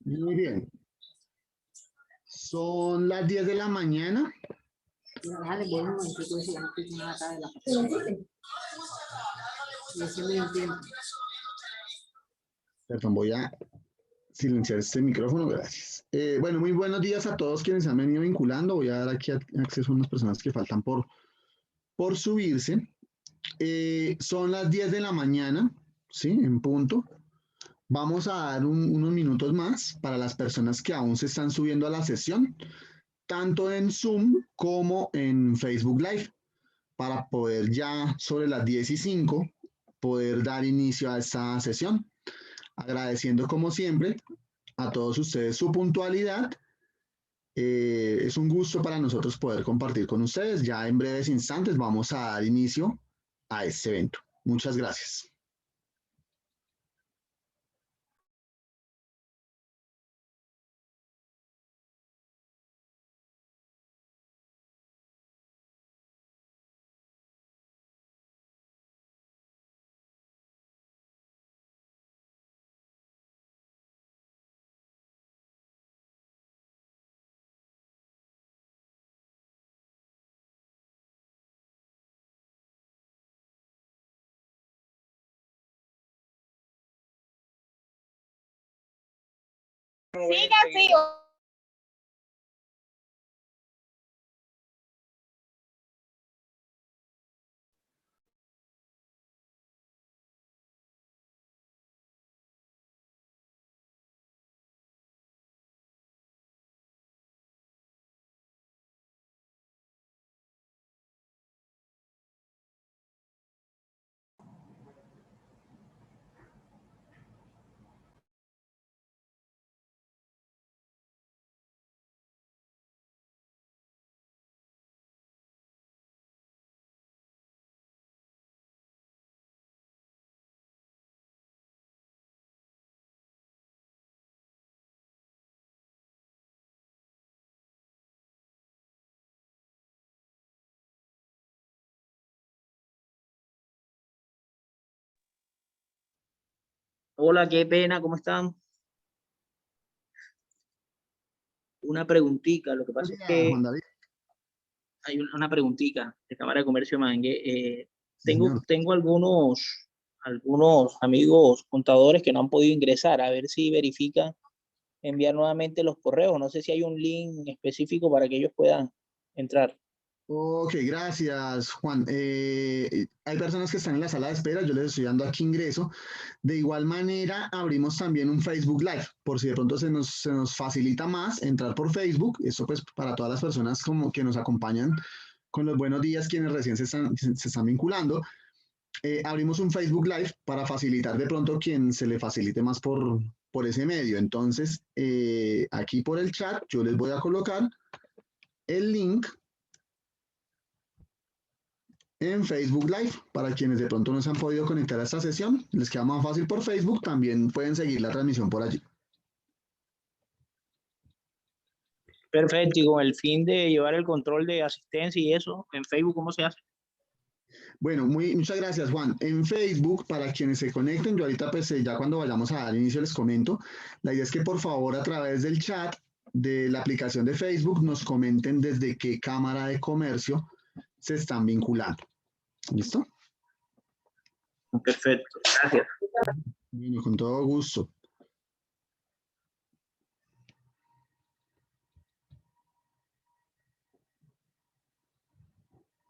Muy bien. Son las 10 de la mañana. Déjale, voy un momentico si ya no estoy nada acá de la pasada. Y ese medio tiempo. Perdón, voy a silenciar este micrófono, gracias. Bueno, muy buenos días a todos quienes han venido vinculando. Voy a dar aquí acceso a unas personas que faltan por subirse. Son las 10 de la mañana, ¿sí? En punto. Vamos a dar unos minutos más para las personas que aún se están subiendo a la sesión, tanto en Zoom como en Facebook Live, para poder ya sobre las 10:05 poder dar inicio a esta sesión. Agradeciendo como siempre a todos ustedes su puntualidad. Es un gusto para nosotros poder compartir con ustedes. Ya en breves instantes vamos a dar inicio a este evento. Muchas gracias. Siga así. Hola, qué pena, ¿cómo están? Una preguntita, lo que pasa es que Juan David. hay una preguntita de Cámara de Comercio de Mangue. Señor. Tengo algunos amigos contadores que no han podido ingresar, a ver si verifican enviar nuevamente los correos. No sé si hay un link específico para que ellos puedan entrar. Ok, gracias, Juan. Hay personas que están en la sala de espera, yo les estoy dando aquí ingreso. De igual manera, abrimos también un Facebook Live, por si de pronto se nos facilita más entrar por Facebook. Eso pues para todas las personas como que nos acompañan con los buenos días, quienes recién se están vinculando. Abrimos un Facebook Live para facilitar de pronto quien se le facilite más por ese medio. Entonces, aquí por el chat yo les voy a colocar el link en Facebook Live. Para quienes de pronto no se han podido conectar a esta sesión, les queda más fácil por Facebook, también pueden seguir la transmisión por allí. Perfecto, y con el fin de llevar el control de asistencia y eso, en Facebook, ¿cómo se hace? Bueno, muchas gracias, Juan. En Facebook, para quienes se conecten, yo ahorita pues ya cuando vayamos a dar inicio les comento, la idea es que por favor a través del chat de la aplicación de Facebook nos comenten desde qué Cámara de Comercio se están vinculando. ¿Listo? Perfecto, gracias. Bueno, con todo gusto.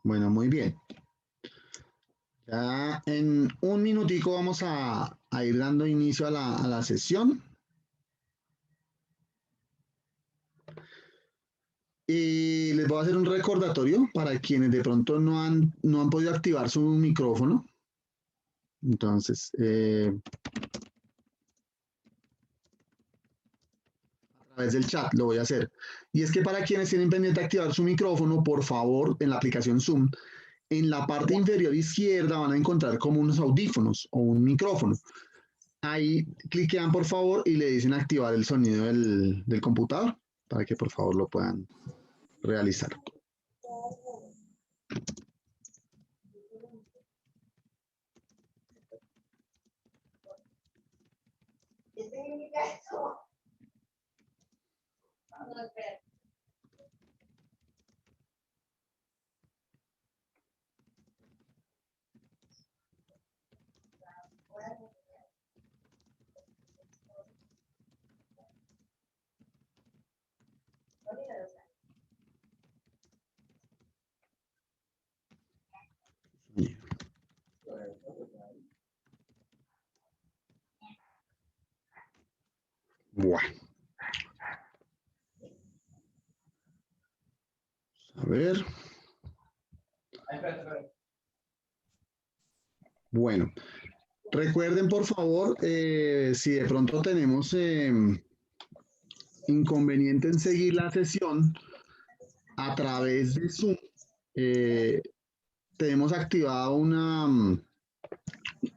Bueno, muy bien. Ya en un minutico vamos a ir dando inicio a la sesión. Y les voy a hacer un recordatorio para quienes de pronto no han podido activar su micrófono. Entonces, a través del chat lo voy a hacer. Y es que para quienes tienen pendiente activar su micrófono, por favor, en la aplicación Zoom, en la parte inferior izquierda van a encontrar como unos audífonos o un micrófono. Ahí cliquean por favor y le dicen activar el sonido del computador para que por favor lo puedan realizar. Bueno. A ver. Bueno, recuerden por favor, si de pronto tenemos inconveniente en seguir la sesión a través de Zoom, tenemos activado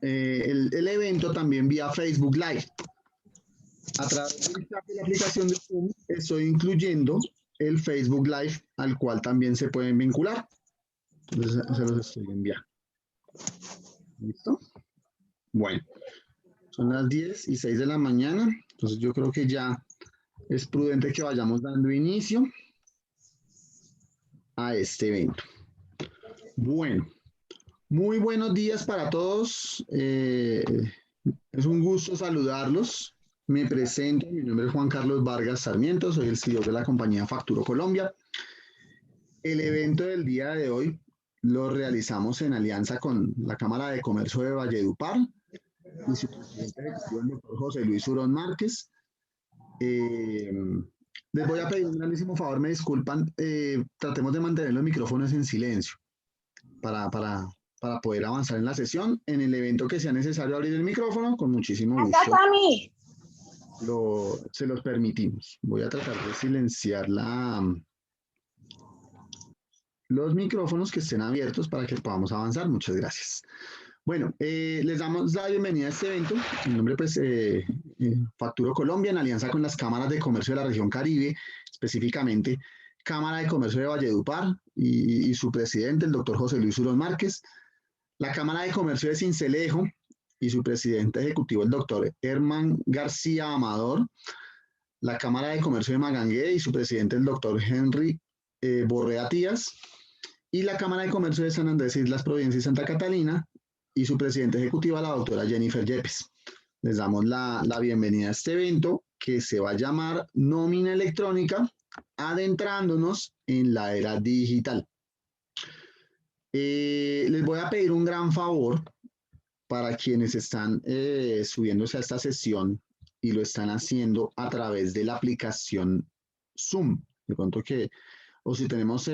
el evento también vía Facebook Live. A través del chat de la aplicación de Zoom estoy incluyendo el Facebook Live al cual también se pueden vincular. Entonces se los estoy enviando. ¿Listo? Bueno, son las 10:06 de la mañana, entonces yo creo que ya es prudente que vayamos dando inicio a este evento. Bueno, muy buenos días para todos. Es un gusto saludarlos. Me presento, mi nombre es Juan Carlos Vargas Sarmiento, soy el CEO de la compañía Facturo Colombia. El evento del día de hoy lo realizamos en alianza con la Cámara de Comercio de Valledupar y su presidente ejecutivo, el doctor José Luis Urón Márquez. Les voy a pedir un grandísimo favor, me disculpan, tratemos de mantener los micrófonos en silencio para poder avanzar en la sesión. En el evento que sea necesario abrir el micrófono, con muchísimo gusto se los permitimos. Voy a tratar de silenciar los micrófonos que estén abiertos para que podamos avanzar. Muchas gracias. Bueno, les damos la bienvenida a este evento. Mi nombre pues Facturo Colombia, en alianza con las cámaras de comercio de la región Caribe, específicamente Cámara de Comercio de Valledupar y su presidente, el doctor José Luis Urón Márquez, la Cámara de Comercio de Sincelejo y su presidente ejecutivo, el doctor Herman García Amador, la Cámara de Comercio de Magangué y su presidente, el doctor Henry Borrea Tías, y la Cámara de Comercio de San Andrés Islas Providencia y Santa Catalina y su presidenta ejecutiva, la doctora Jennifer Yepes. Les damos la bienvenida a este evento que se va a llamar Nómina Electrónica, adentrándonos en la era digital. Les voy a pedir un gran favor para quienes están subiéndose a esta sesión y lo están haciendo a través de la aplicación Zoom. De pronto o si tenemos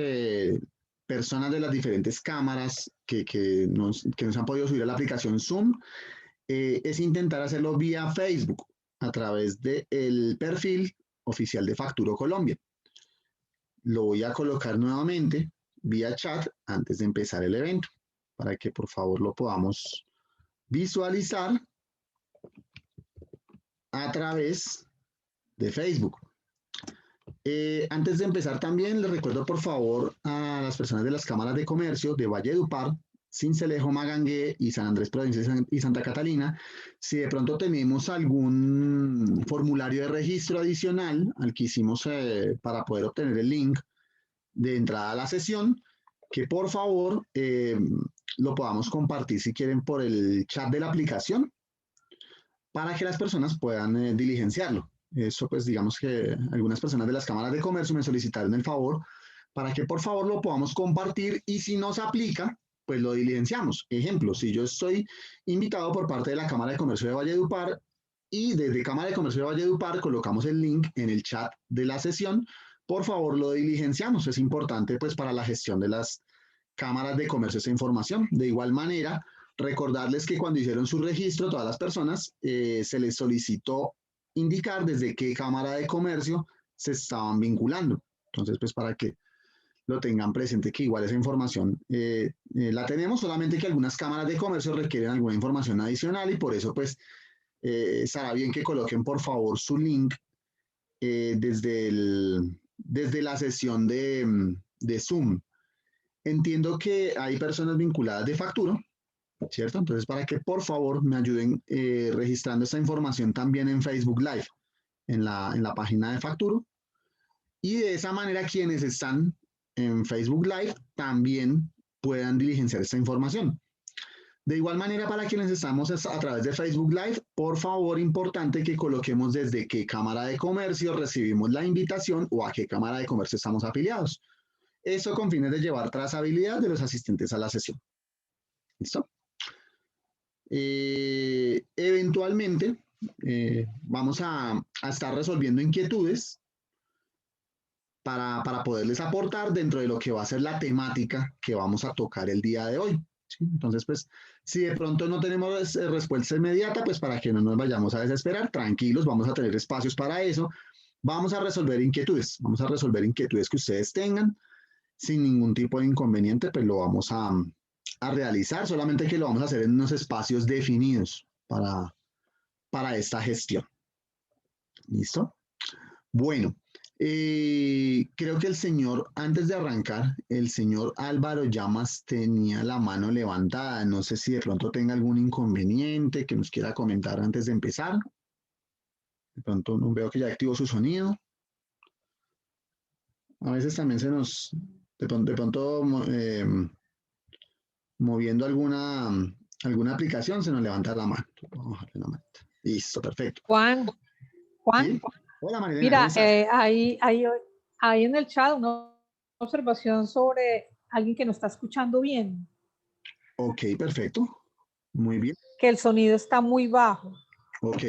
personas de las diferentes cámaras que nos han podido subir a la aplicación Zoom, es intentar hacerlo vía Facebook a través del perfil oficial de Facturo Colombia. Lo voy a colocar nuevamente vía chat antes de empezar el evento para que por favor lo podamos visualizar a través de Facebook. Antes de empezar también les recuerdo por favor a las personas de las cámaras de comercio de Valledupar, Sincelejo, Magangué y San Andrés Provincia y Santa Catalina, si de pronto tenemos algún formulario de registro adicional al que hicimos para poder obtener el link de entrada a la sesión, que por favor lo podamos compartir si quieren por el chat de la aplicación para que las personas puedan diligenciarlo. Eso pues digamos que algunas personas de las cámaras de comercio me solicitaron el favor para que por favor lo podamos compartir y si nos aplica, pues lo diligenciamos. Ejemplo, si yo estoy invitado por parte de la Cámara de Comercio de Valledupar y desde Cámara de Comercio de Valledupar colocamos el link en el chat de la sesión, por favor lo diligenciamos. Es importante pues para la gestión de las cámaras de comercio esta información. De igual manera, recordarles que cuando hicieron su registro, todas las personas se les solicitó indicar desde qué cámara de comercio se estaban vinculando. Entonces, pues para que lo tengan presente, que igual esa información la tenemos, solamente que algunas cámaras de comercio requieren alguna información adicional y por eso, pues, será bien que coloquen, por favor, su link desde la sesión de Zoom. Entiendo que hay personas vinculadas de Facturo, ¿cierto? Entonces, para que por favor me ayuden registrando esta información también en Facebook Live, en la página de Facturo. Y de esa manera quienes están en Facebook Live también puedan diligenciar esta información. De igual manera, para quienes estamos a través de Facebook Live, por favor, importante que coloquemos desde qué Cámara de Comercio recibimos la invitación o a qué Cámara de Comercio estamos afiliados. Eso con fines de llevar trazabilidad de los asistentes a la sesión. ¿Listo? Eventualmente, vamos a estar resolviendo inquietudes para poderles aportar dentro de lo que va a ser la temática que vamos a tocar el día de hoy. ¿Sí? Entonces, pues, si de pronto no tenemos respuesta inmediata, pues para que no nos vayamos a desesperar, tranquilos, vamos a tener espacios para eso. Vamos a resolver inquietudes que ustedes tengan, sin ningún tipo de inconveniente, pues lo vamos a realizar, solamente que lo vamos a hacer en unos espacios definidos para esta gestión. ¿Listo? Bueno. Creo que antes de arrancar, el señor Álvaro Llamas tenía la mano levantada. No sé si de pronto tenga algún inconveniente que nos quiera comentar antes de empezar. De pronto veo que ya activó su sonido. A veces también de pronto moviendo alguna aplicación se nos levanta la mano. Vamos a bajarle la mano. Listo, perfecto. Juan. ¿Sí? Hola, Marilena. Mira, ahí en el chat una observación sobre alguien que no está escuchando bien. Ok, perfecto. Muy bien. Que el sonido está muy bajo. Ok.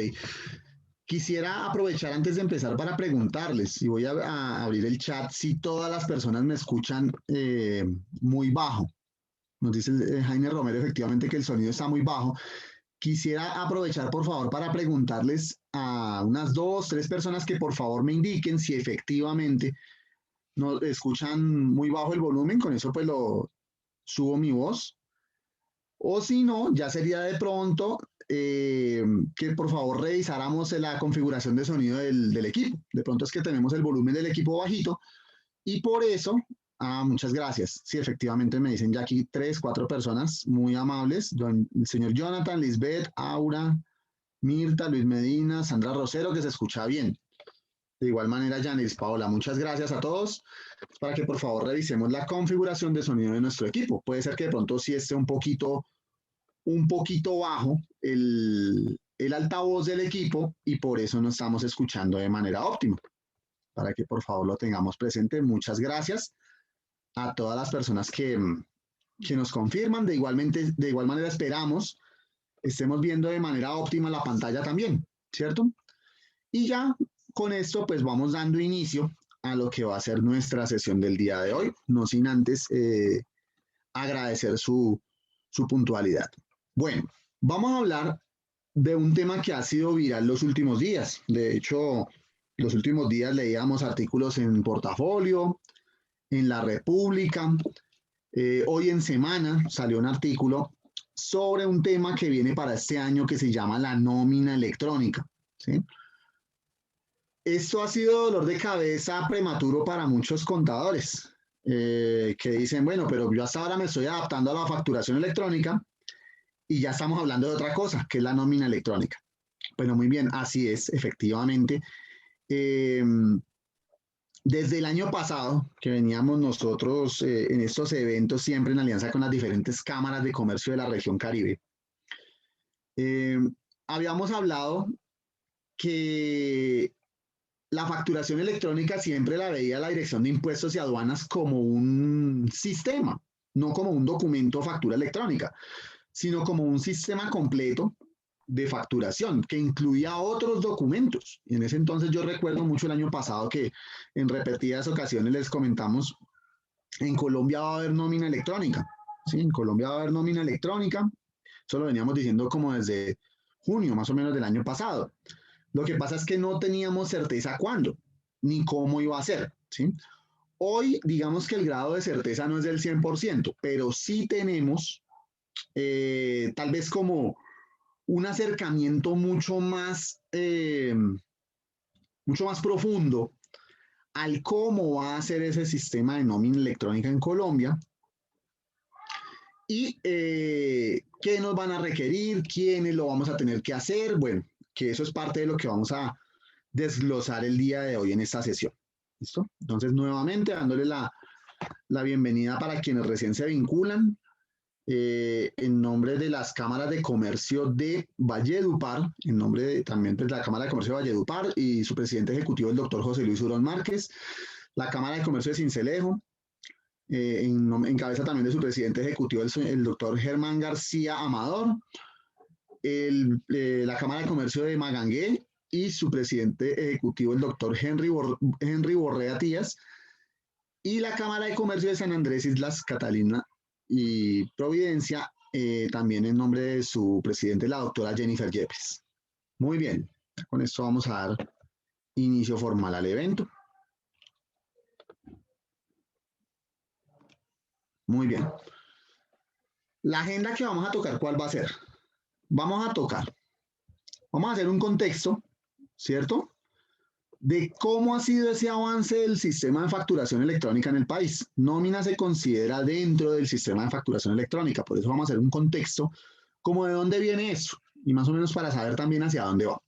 Quisiera aprovechar antes de empezar para preguntarles, y voy a abrir el chat, si todas las personas me escuchan muy bajo. Nos dice Jaime Romero efectivamente que el sonido está muy bajo. Quisiera aprovechar, por favor, para preguntarles a unas 2, 3 personas que por favor me indiquen si efectivamente nos escuchan muy bajo el volumen. Con eso pues lo subo mi voz. O si no, ya sería de pronto que por favor revisáramos la configuración de sonido del equipo. De pronto es que tenemos el volumen del equipo bajito y por eso, muchas gracias. Sí, efectivamente me dicen ya aquí 3, 4 personas muy amables. El señor Jonathan, Lisbeth, Aura, Mirta, Luis Medina, Sandra Rosero, que se escucha bien. De igual manera, Janice, Paola, muchas gracias a todos para que por favor revisemos la configuración de sonido de nuestro equipo. Puede ser que de pronto sí esté un poquito bajo el altavoz del equipo y por eso no estamos escuchando de manera óptima. Para que por favor lo tengamos presente. Muchas gracias a todas las personas que nos confirman. De igual manera esperamos estemos viendo de manera óptima la pantalla también, ¿cierto? Y ya con esto pues vamos dando inicio a lo que va a ser nuestra sesión del día de hoy, no sin antes agradecer su puntualidad. Bueno, vamos a hablar de un tema que ha sido viral los últimos días. De hecho, los últimos días leíamos artículos en Portafolio, en La República. Hoy en Semana salió un artículo sobre un tema que viene para este año que se llama la nómina electrónica, ¿sí? Esto ha sido dolor de cabeza prematuro para muchos contadores que dicen, bueno, pero yo hasta ahora me estoy adaptando a la facturación electrónica y ya estamos hablando de otra cosa, que es la nómina electrónica. Bueno, muy bien, así es, efectivamente. Desde el año pasado, que veníamos nosotros en estos eventos, siempre en alianza con las diferentes cámaras de comercio de la región Caribe, habíamos hablado que la facturación electrónica siempre la veía la Dirección de Impuestos y Aduanas como un sistema, no como un documento o factura electrónica, sino como un sistema completo de facturación que incluía otros documentos. Y en ese entonces yo recuerdo mucho el año pasado que en repetidas ocasiones les comentamos, en Colombia va a haber nómina electrónica. Sí, en Colombia va a haber nómina electrónica. Eso lo veníamos diciendo como desde junio más o menos del año pasado. Lo que pasa es que no teníamos certeza cuándo, ni cómo iba a ser, ¿sí? Hoy, digamos que el grado de certeza no es del 100%, pero sí tenemos tal vez como un acercamiento mucho más profundo al cómo va a ser ese sistema de nómina electrónica en Colombia y qué nos van a requerir, quiénes lo vamos a tener que hacer. Bueno, que eso es parte de lo que vamos a desglosar el día de hoy en esta sesión. ¿Listo? Entonces, nuevamente, dándole la bienvenida para quienes recién se vinculan, en nombre de las cámaras de comercio de Valledupar, en nombre también de la Cámara de Comercio de Valledupar y su presidente ejecutivo, el doctor José Luis Urón Márquez, la Cámara de Comercio de Sincelejo, en cabeza también de su presidente ejecutivo, el doctor Germán García Amador, la Cámara de Comercio de Magangué y su presidente ejecutivo, el doctor Henry Borrea Tías, y la Cámara de Comercio de San Andrés, Islas Catalina y Providencia, también en nombre de su presidente, la doctora Jennifer Yepes. Muy bien, con esto vamos a dar inicio formal al evento. Muy bien. La agenda que vamos a tocar, ¿cuál va a ser? Vamos a hacer un contexto, ¿cierto?, de cómo ha sido ese avance del sistema de facturación electrónica en el país. Nómina se considera dentro del sistema de facturación electrónica, por eso vamos a hacer un contexto como de dónde viene eso y más o menos para saber también hacia dónde va.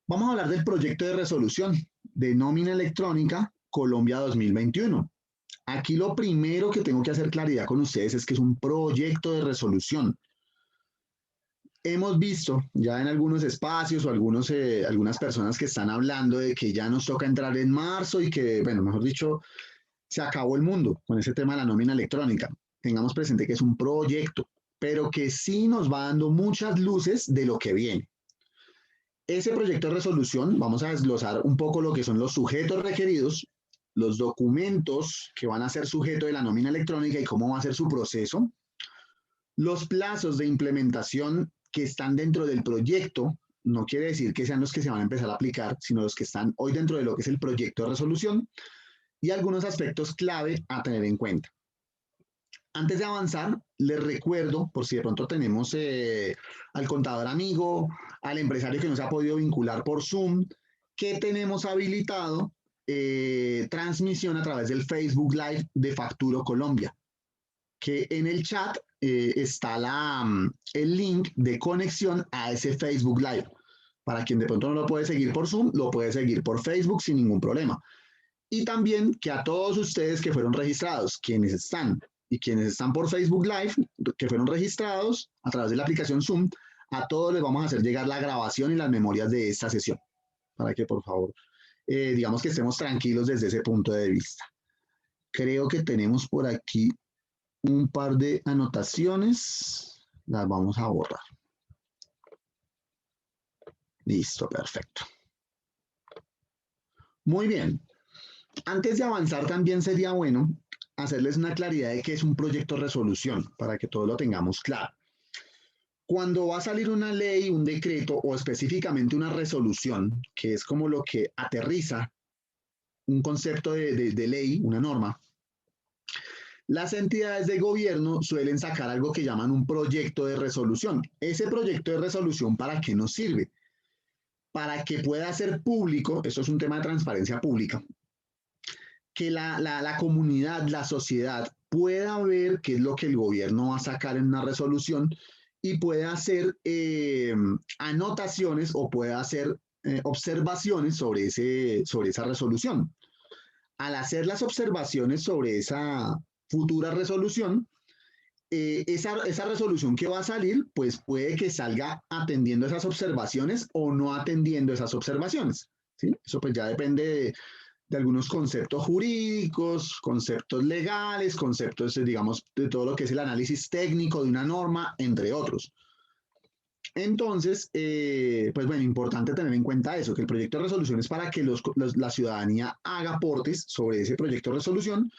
Vamos a hablar del proyecto de resolución de nómina electrónica Colombia 2021. Aquí lo primero que tengo que hacer claridad con ustedes es que es un proyecto de resolución. Hemos visto ya en algunos espacios o algunas personas que están hablando de que ya nos toca entrar en marzo y que, bueno, mejor dicho, se acabó el mundo con ese tema de la nómina electrónica. Tengamos presente que es un proyecto, pero que sí nos va dando muchas luces de lo que viene. Ese proyecto de resolución, vamos a desglosar un poco lo que son los sujetos requeridos, los documentos que van a ser sujeto de la nómina electrónica y cómo va a ser su proceso, los plazos de implementación que están dentro del proyecto, no quiere decir que sean los que se van a empezar a aplicar, sino los que están hoy dentro de lo que es el proyecto de resolución y algunos aspectos clave a tener en cuenta. Antes de avanzar, les recuerdo, por si de pronto tenemos al contador amigo, al empresario que no se ha podido vincular por Zoom, que tenemos habilitado transmisión a través del Facebook Live de Facturo Colombia, que en el chat está el link de conexión a ese Facebook Live. Para quien de pronto no lo puede seguir por Zoom, lo puede seguir por Facebook sin ningún problema. Y también que a todos ustedes que fueron registrados, quienes están por Facebook Live, que fueron registrados a través de la aplicación Zoom, a todos les vamos a hacer llegar la grabación y las memorias de esta sesión, para que por favor, digamos que estemos tranquilos desde ese punto de vista. Creo que tenemos por aquí un par de anotaciones, las vamos a borrar. Listo, perfecto. Muy bien. Antes de avanzar también sería bueno hacerles una claridad de qué es un proyecto de resolución, para que todos lo tengamos claro. Cuando va a salir una ley, un decreto o específicamente una resolución, que es como lo que aterriza un concepto de ley, una norma, las entidades de gobierno suelen sacar algo que llaman un proyecto de resolución. Ese proyecto de resolución, ¿para qué nos sirve? Para que pueda ser público, esto es un tema de transparencia pública, que la comunidad, la sociedad pueda ver qué es lo que el gobierno va a sacar en una resolución y pueda hacer anotaciones o pueda hacer observaciones sobre esa resolución. Al hacer las observaciones sobre esa futura resolución, esa resolución que va a salir, pues puede que salga atendiendo esas observaciones o no atendiendo esas observaciones, ¿sí? Eso pues ya depende de algunos conceptos jurídicos, conceptos legales, conceptos, digamos, de todo lo que es el análisis técnico de una norma, entre otros. Entonces, pues bueno, importante tener en cuenta eso, que el proyecto de resolución es para que la ciudadanía haga aportes sobre ese proyecto de resolución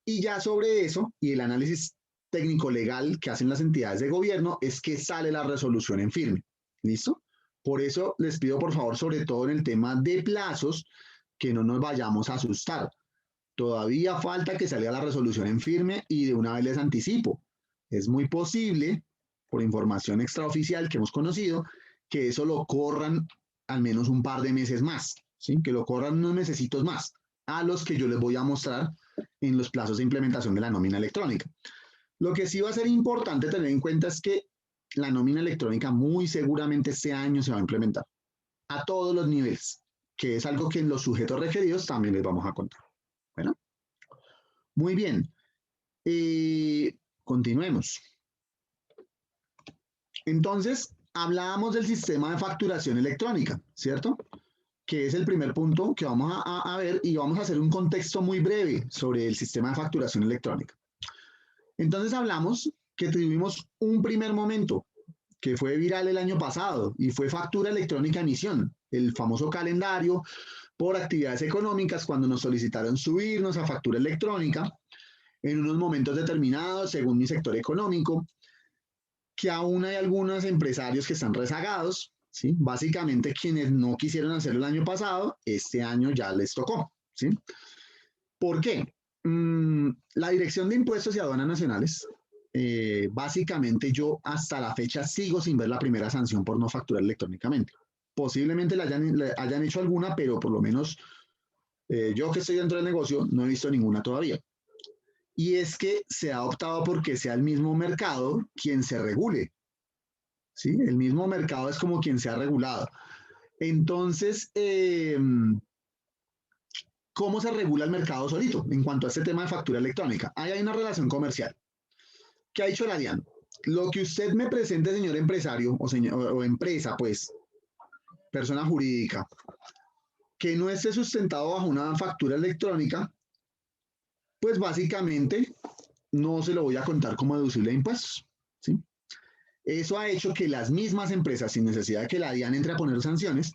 y ya sobre eso y el análisis técnico-legal que hacen las entidades de gobierno es que sale la resolución en firme. ¿Listo? Por eso les pido por favor, sobre todo en el tema de plazos, que no nos vayamos a asustar. Todavía falta que salga la resolución en firme y de una vez les anticipo. Es muy posible, por información extraoficial que hemos conocido, que eso lo corran al menos un par de meses más, ¿sí? Que lo corran unos mesecitos más, a los que yo les voy a mostrar en los plazos de implementación de la nómina electrónica. Lo que sí va a ser importante tener en cuenta es que la nómina electrónica muy seguramente este año se va a implementar a todos los niveles, que es algo que en los sujetos requeridos también les vamos a contar. Bueno, muy bien. Continuemos. Entonces, hablábamos del sistema de facturación electrónica, ¿cierto? Que es el primer punto que vamos a ver, y vamos a hacer un contexto muy breve sobre el sistema de facturación electrónica. Entonces hablamos que tuvimos un primer momento que fue viral el año pasado y fue factura electrónica emisión, el famoso calendario por actividades económicas cuando nos solicitaron subirnos a factura electrónica en unos momentos determinados según mi sector económico, que aún hay algunos empresarios que están rezagados, ¿sí? Básicamente quienes no quisieron hacerlo el año pasado, este año ya les tocó, ¿sí? ¿Por qué? La Dirección de Impuestos y Aduanas Nacionales, básicamente yo hasta la fecha sigo sin ver la primera sanción por no facturar electrónicamente. Posiblemente le hayan hecho alguna, pero por lo menos yo que estoy dentro del negocio no he visto ninguna todavía. Y es que se ha optado porque sea el mismo mercado quien se regule, ¿sí? El mismo mercado es como quien se ha regulado. Entonces, ¿cómo se regula el mercado solito en cuanto a este tema de factura electrónica? Ahí hay una relación comercial. ¿Qué ha dicho la DIAN? Lo que usted me presente, señor empresario o empresa, pues, persona jurídica, que no esté sustentado bajo una factura electrónica, pues básicamente no se lo voy a contar como deducible de impuestos, ¿sí? Eso ha hecho que las mismas empresas, sin necesidad de que la DIAN entre a poner sanciones,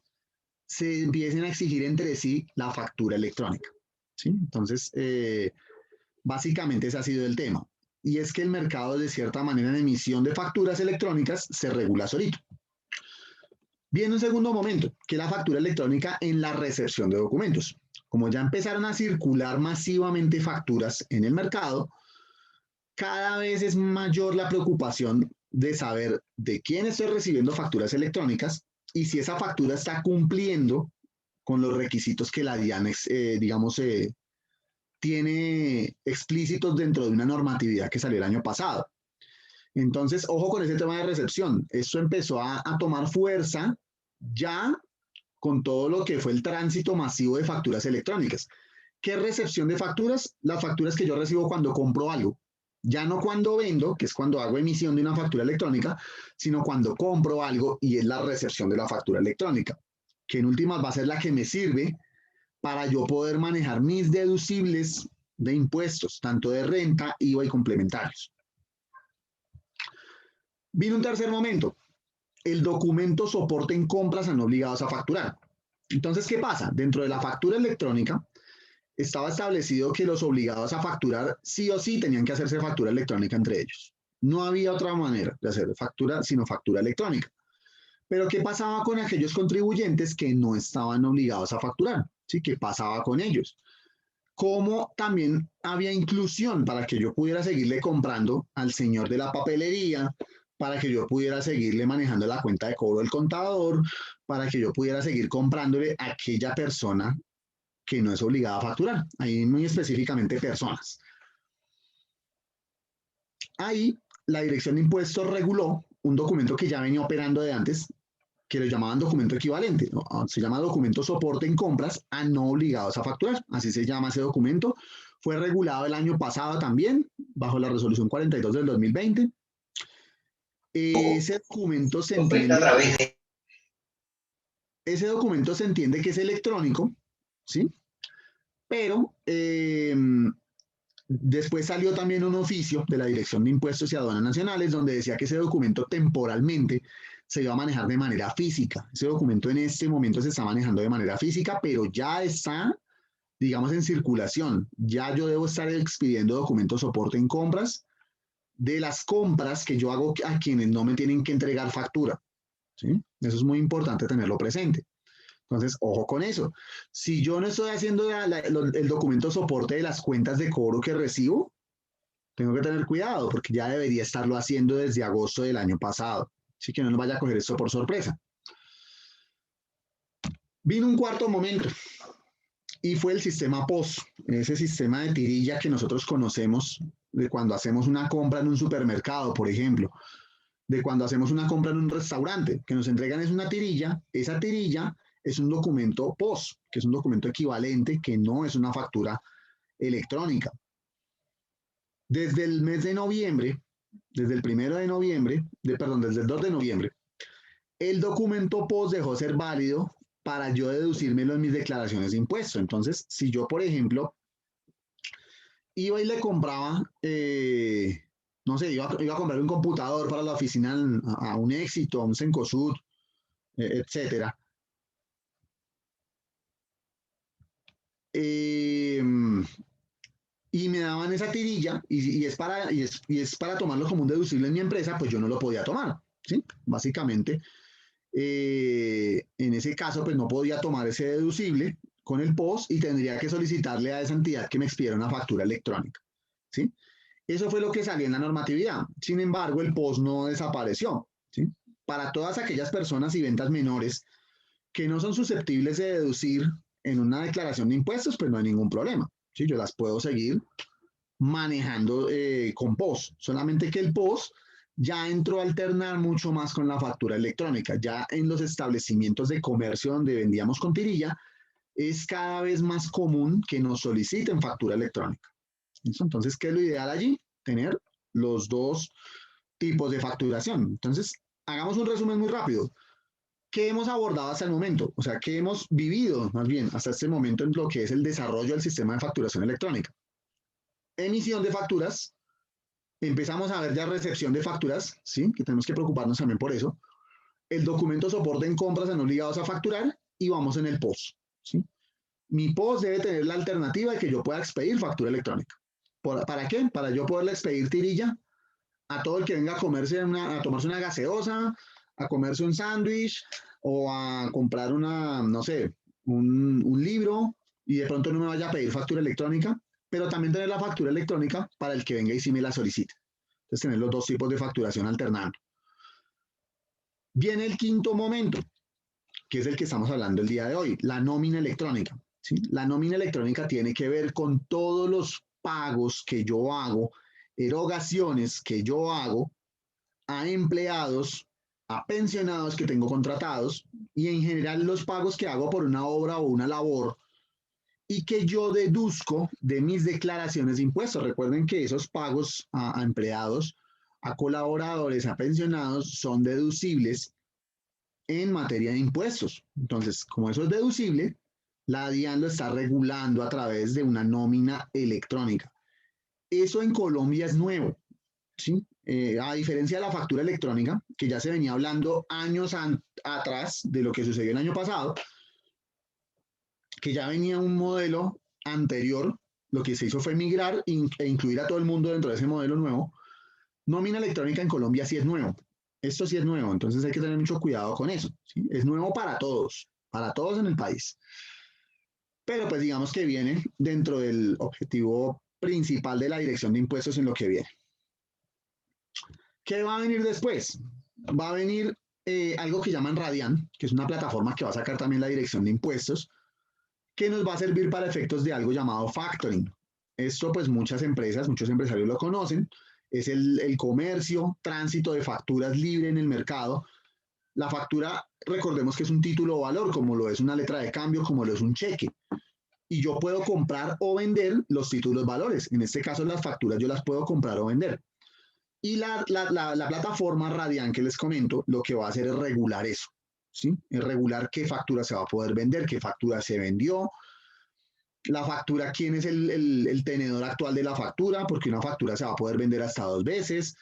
se empiecen a exigir entre sí la factura electrónica, ¿sí? Entonces, básicamente ese ha sido el tema. Y es que el mercado, de cierta manera, en emisión de facturas electrónicas se regula solito. Viene un segundo momento, que es la factura electrónica en la recepción de documentos. Como ya empezaron a circular masivamente facturas en el mercado, cada vez es mayor la preocupación de saber de quién estoy recibiendo facturas electrónicas y si esa factura está cumpliendo con los requisitos que la DIAN, tiene explícitos dentro de una normatividad que salió el año pasado. Entonces, ojo con ese tema de recepción. Esto empezó a tomar fuerza ya con todo lo que fue el tránsito masivo de facturas electrónicas. ¿Qué recepción de facturas? Las facturas que yo recibo cuando compro algo. Ya no cuando vendo, que es cuando hago emisión de una factura electrónica, sino cuando compro algo y es la recepción de la factura electrónica, que en últimas va a ser la que me sirve para yo poder manejar mis deducibles de impuestos, tanto de renta, IVA y complementarios. Vino un tercer momento, el documento soporte en compras a no obligados a facturar. Entonces, ¿qué pasa? Dentro de la factura electrónica estaba establecido que los obligados a facturar sí o sí tenían que hacerse factura electrónica entre ellos. No había otra manera de hacer factura sino factura electrónica. Pero ¿qué pasaba con aquellos contribuyentes que no estaban obligados a facturar? ¿Sí? ¿Qué pasaba con ellos? Como también había inclusión para que yo pudiera seguirle comprando al señor de la papelería, para que yo pudiera seguirle manejando la cuenta de cobro del contador, para que yo pudiera seguir comprándole a aquella persona que no es obligada a facturar. Ahí muy específicamente personas. Ahí la Dirección de Impuestos reguló un documento que ya venía operando de antes, que lo llamaban documento equivalente, ¿no? Se llama documento soporte en compras a no obligados a facturar, así se llama ese documento. Fue regulado el año pasado también, bajo la resolución 42 del 2020. Ese documento se entiende que es electrónico, ¿sí? Pero después salió también un oficio de la Dirección de Impuestos y Aduanas Nacionales donde decía que ese documento temporalmente se iba a manejar de manera física. Ese documento en este momento se está manejando de manera física, pero ya está, digamos, en circulación. Ya yo debo estar expidiendo documentos soporte en compras de las compras que yo hago a quienes no me tienen que entregar factura, ¿sí? Eso es muy importante tenerlo presente. Entonces, ojo con eso. Si yo no estoy haciendo el documento soporte de las cuentas de cobro que recibo, tengo que tener cuidado porque ya debería estarlo haciendo desde agosto del año pasado. Así que no nos vaya a coger esto por sorpresa. Vino un cuarto momento y fue el sistema POS, ese sistema de tirilla que nosotros conocemos de cuando hacemos una compra en un supermercado, por ejemplo, de cuando hacemos una compra en un restaurante, que nos entregan es una tirilla, esa tirilla es un documento POS, que es un documento equivalente, que no es una factura electrónica. Desde el mes de noviembre, desde el 1 de noviembre, desde el 2 de noviembre, el documento POS dejó de ser válido para yo deducírmelo en mis declaraciones de impuestos. Entonces, si yo, por ejemplo, iba y le compraba, no sé, iba a comprar un computador para la oficina a un Éxito, a un Cencosud, etcétera. Y me daban esa tirilla y es para tomarlo como un deducible en mi empresa, pues yo no lo podía tomar, ¿sí? Básicamente, en ese caso, pues no podía tomar ese deducible con el POS y tendría que solicitarle a esa entidad que me expidiera una factura electrónica, ¿sí? Eso fue lo que salió en la normatividad. Sin embargo, el POS no desapareció, ¿sí? Para todas aquellas personas y ventas menores que no son susceptibles de deducir en una declaración de impuestos, pues no hay ningún problema, ¿sí? Yo las puedo seguir manejando con POS, solamente que el POS ya entró a alternar mucho más con la factura electrónica. Ya en los establecimientos de comercio donde vendíamos con tirilla, es cada vez más común que nos soliciten factura electrónica. Entonces, ¿qué es lo ideal allí? Tener los dos tipos de facturación. Entonces, hagamos un resumen muy rápido. ¿Qué hemos abordado hasta el momento? O sea, ¿qué hemos vivido más bien hasta este momento en lo que es el desarrollo del sistema de facturación electrónica? Emisión de facturas. Empezamos a ver ya recepción de facturas, ¿sí? Que tenemos que preocuparnos también por eso. El documento soporte en compras en obligados a facturar y vamos en el POS, ¿sí? Mi POS debe tener la alternativa de que yo pueda expedir factura electrónica. ¿Para qué? Para yo poderle expedir tirilla a todo el que venga a tomarse una gaseosa, a comerse un sándwich o a comprar no sé, un libro y de pronto no me vaya a pedir factura electrónica, pero también tener la factura electrónica para el que venga y sí me la solicite. Entonces, tener los dos tipos de facturación alternando. Viene el quinto momento, que es el que estamos hablando el día de hoy, la nómina electrónica, ¿sí? La nómina electrónica tiene que ver con todos los pagos que yo hago, erogaciones que yo hago a empleados, a pensionados que tengo contratados y en general los pagos que hago por una obra o una labor y que yo deduzco de mis declaraciones de impuestos. Recuerden que esos pagos a empleados, a colaboradores, a pensionados son deducibles en materia de impuestos. Entonces, como eso es deducible, la DIAN lo está regulando a través de una nómina electrónica. Eso en Colombia es nuevo, ¿sí? A diferencia de la factura electrónica, que ya se venía hablando años atrás de lo que sucedió el año pasado, que ya venía un modelo anterior, lo que se hizo fue migrar e incluir a todo el mundo dentro de ese modelo nuevo. Nómina electrónica en Colombia sí es nuevo. Esto sí es nuevo, entonces hay que tener mucho cuidado con eso, ¿sí? Es nuevo para todos en el país. Pero pues digamos que viene dentro del objetivo principal de la Dirección de Impuestos en lo que viene. ¿Qué va a venir después? Va a venir algo que llaman Radian, que es una plataforma que va a sacar también la Dirección de Impuestos, que nos va a servir para efectos de algo llamado factoring. Esto pues muchas empresas, muchos empresarios lo conocen, es el comercio, tránsito de facturas libre en el mercado. La factura, recordemos que es un título o valor, como lo es una letra de cambio, como lo es un cheque. Y yo puedo comprar o vender los títulos valores. En este caso, las facturas yo las puedo comprar o vender. Y la plataforma Radian que les comento, lo que va a hacer es regular eso, ¿sí? Es regular qué factura se va a poder vender, qué factura se vendió, la factura, quién es el tenedor actual de la factura, porque una factura se va a poder vender hasta 2 veces,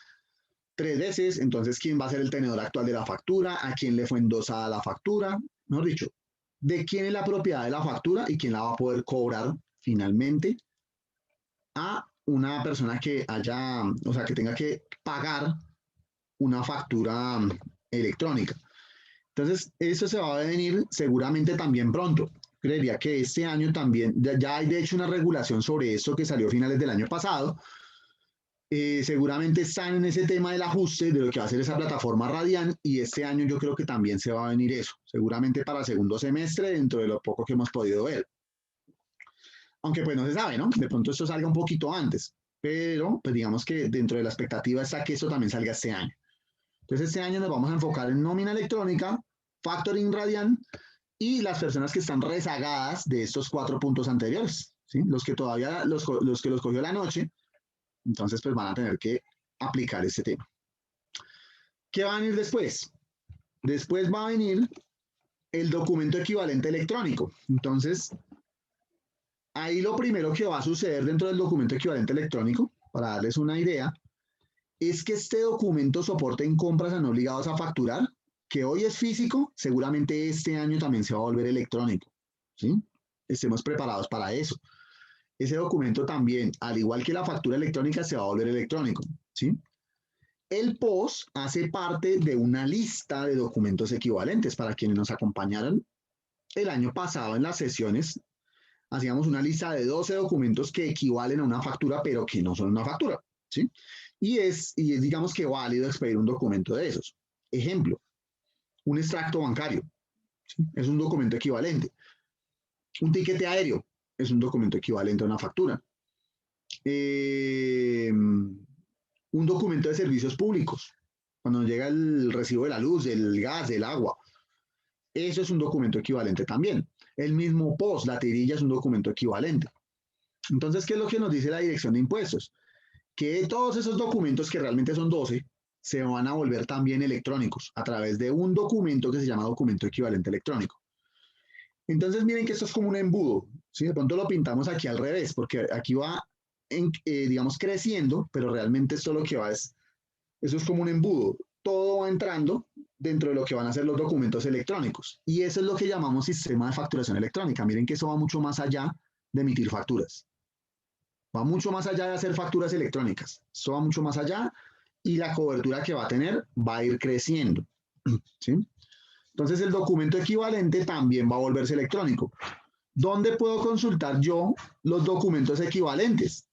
3 veces, entonces quién va a ser el tenedor actual de la factura, a quién le fue endosada la factura, mejor dicho, de quién es la propiedad de la factura y quién la va a poder cobrar finalmente a una persona que haya, o sea, que tenga que pagar una factura electrónica. Entonces, eso se va a venir seguramente también pronto. Creería que este año también, ya hay de hecho una regulación sobre esto que salió a finales del año pasado. Seguramente están en ese tema del ajuste de lo que va a ser esa plataforma Radian y este año yo creo que también se va a venir eso, seguramente para el segundo semestre dentro de lo poco que hemos podido ver. Aunque pues no se sabe, ¿no? De pronto esto salga un poquito antes, pero pues digamos que dentro de la expectativa está que esto también salga este año. Entonces este año nos vamos a enfocar en nómina electrónica, factoring Radian y las personas que están rezagadas de estos 4 puntos anteriores, ¿sí? Los que todavía, los que los cogió la noche, entonces pues van a tener que aplicar este tema. ¿Qué va a venir después? Después va a venir el documento equivalente electrónico. Entonces, ahí lo primero que va a suceder dentro del documento equivalente electrónico, para darles una idea, es que este documento soporte en compras a no obligados a facturar, que hoy es físico, seguramente este año también se va a volver electrónico, ¿sí? Estemos preparados para eso. Ese documento también, al igual que la factura electrónica, se va a volver electrónico, ¿sí? El POS hace parte de una lista de documentos equivalentes. Para quienes nos acompañaron el año pasado en las sesiones, hacíamos una lista de 12 documentos que equivalen a una factura, pero que no son una factura, ¿sí? Y es digamos que válido expedir un documento de esos. Ejemplo, un extracto bancario, ¿sí? Es un documento equivalente. Un tiquete aéreo es un documento equivalente a una factura. Un documento de servicios públicos, cuando llega el recibo de la luz, del gas, del agua, eso es un documento equivalente también. El mismo POS, la tirilla, es un documento equivalente. Entonces, ¿qué es lo que nos dice la Dirección de Impuestos? Que todos esos documentos, que realmente son 12, se van a volver también electrónicos a través de un documento que se llama documento equivalente electrónico. Entonces, miren que esto es como un embudo, ¿sí? De pronto lo pintamos aquí al revés, porque aquí va, digamos, creciendo, pero realmente esto lo que va es, eso es como un embudo. Todo va entrando dentro de lo que van a ser los documentos electrónicos. Y eso es lo que llamamos sistema de facturación electrónica. Miren que eso va mucho más allá de emitir facturas. Va mucho más allá de hacer facturas electrónicas. Eso va mucho más allá y la cobertura que va a tener va a ir creciendo, ¿sí? Entonces el documento equivalente también va a volverse electrónico. ¿Dónde puedo consultar yo los documentos equivalentes?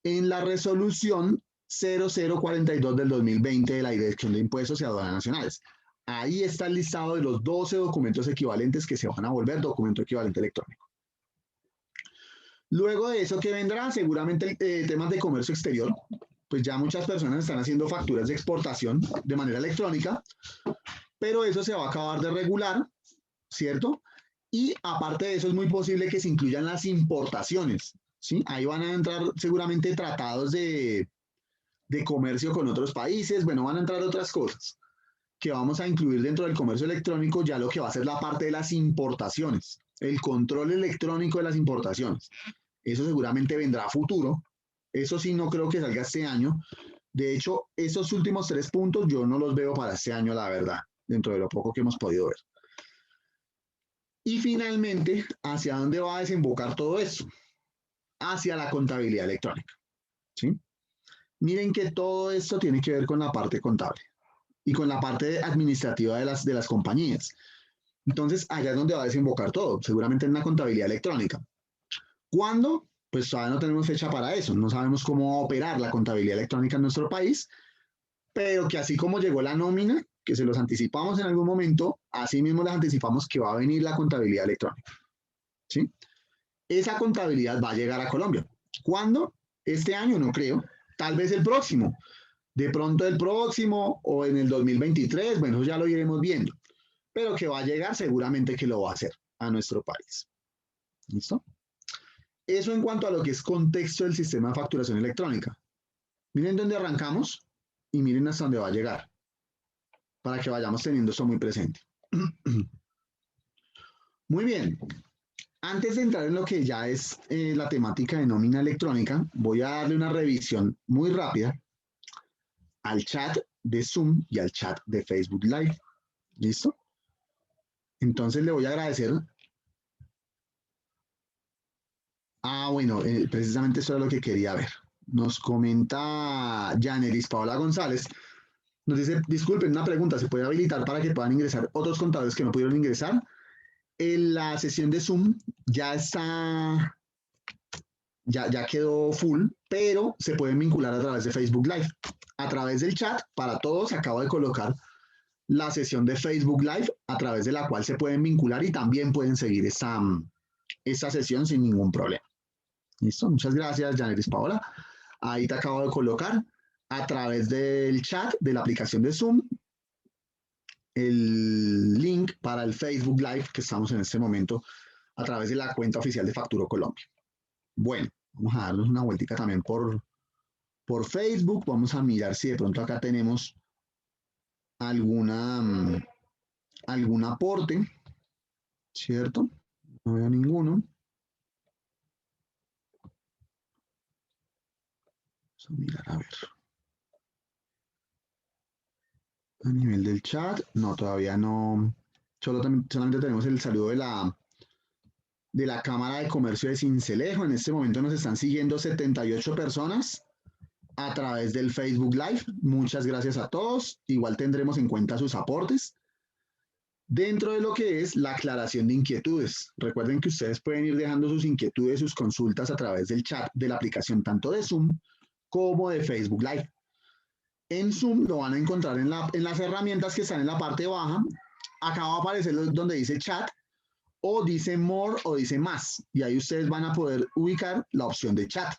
En la resolución 0042 del 2020 de la Dirección de Impuestos y Aduanas Nacionales. Ahí está el listado de los 12 documentos equivalentes que se van a volver documento equivalente electrónico. Luego de eso, ¿qué vendrá? Seguramente temas de comercio exterior. Pues ya muchas personas están haciendo facturas de exportación de manera electrónica, pero eso se va a acabar de regular, ¿cierto? Y aparte de eso, es muy posible que se incluyan las importaciones, ¿sí? Ahí van a entrar seguramente tratados de comercio con otros países, bueno, van a entrar otras cosas que vamos a incluir dentro del comercio electrónico, ya lo que va a ser la parte de las importaciones, el control electrónico de las importaciones. Eso seguramente vendrá a futuro. Eso sí no creo que salga este año. De hecho, esos últimos 3 puntos yo no los veo para este año, la verdad, dentro de lo poco que hemos podido ver. Y finalmente, ¿hacia dónde va a desembocar todo esto? Hacia la contabilidad electrónica, ¿sí? Miren que todo esto tiene que ver con la parte contable y con la parte administrativa de las compañías. Entonces, allá es donde va a desembocar todo, seguramente en la contabilidad electrónica. ¿Cuándo? Pues todavía no tenemos fecha para eso, no sabemos cómo va a operar la contabilidad electrónica en nuestro país, pero que así como llegó la nómina, que se los anticipamos en algún momento, así mismo les anticipamos que va a venir la contabilidad electrónica, ¿sí? Esa contabilidad va a llegar a Colombia. ¿Cuándo? Este año no creo, tal vez el próximo, de pronto el próximo o en el 2023, bueno, ya lo iremos viendo, pero que va a llegar seguramente que lo va a hacer a nuestro país. ¿Listo? Eso en cuanto a lo que es contexto del sistema de facturación electrónica. Miren dónde arrancamos y miren hasta dónde va a llegar, para que vayamos teniendo eso muy presente. Muy bien. Antes de entrar en lo que ya es la temática de nómina electrónica, voy a darle una revisión muy rápida al chat de Zoom y al chat de Facebook Live. ¿Listo? Entonces le voy a agradecer. Bueno, precisamente eso era lo que quería ver. Nos comenta Yanelis Paola González. Nos dice, disculpen, una pregunta, ¿se puede habilitar para que puedan ingresar otros contadores que no pudieron ingresar? En la sesión de Zoom ya está, ya quedó full, pero se pueden vincular a través de Facebook Live. A través del chat, para todos, acabo de colocar la sesión de Facebook Live, a través de la cual se pueden vincular y también pueden seguir esta sesión sin ningún problema. ¿Listo? Muchas gracias, Yanelis Paola. Ahí te acabo de colocar a través del chat de la aplicación de Zoom el link para el Facebook Live que estamos en este momento a través de la cuenta oficial de Facturo Colombia. Bueno, vamos a darnos una vueltica también por Facebook. Vamos a mirar si de pronto acá tenemos algún aporte, ¿cierto? No veo ninguno. Vamos a mirar a ver. A nivel del chat, no, todavía no. Solamente tenemos el saludo de la Cámara de Comercio de Sincelejo. En este momento nos están siguiendo 78 personas a través del Facebook Live. Muchas gracias a todos. Igual tendremos en cuenta sus aportes dentro de lo que es la aclaración de inquietudes. Recuerden que ustedes pueden ir dejando sus inquietudes, sus consultas a través del chat de la aplicación tanto de Zoom como de Facebook Live. En Zoom lo van a encontrar en las herramientas que están en la parte baja. Acá va a aparecer donde dice chat, o dice more, o dice más. Y ahí ustedes van a poder ubicar la opción de chat.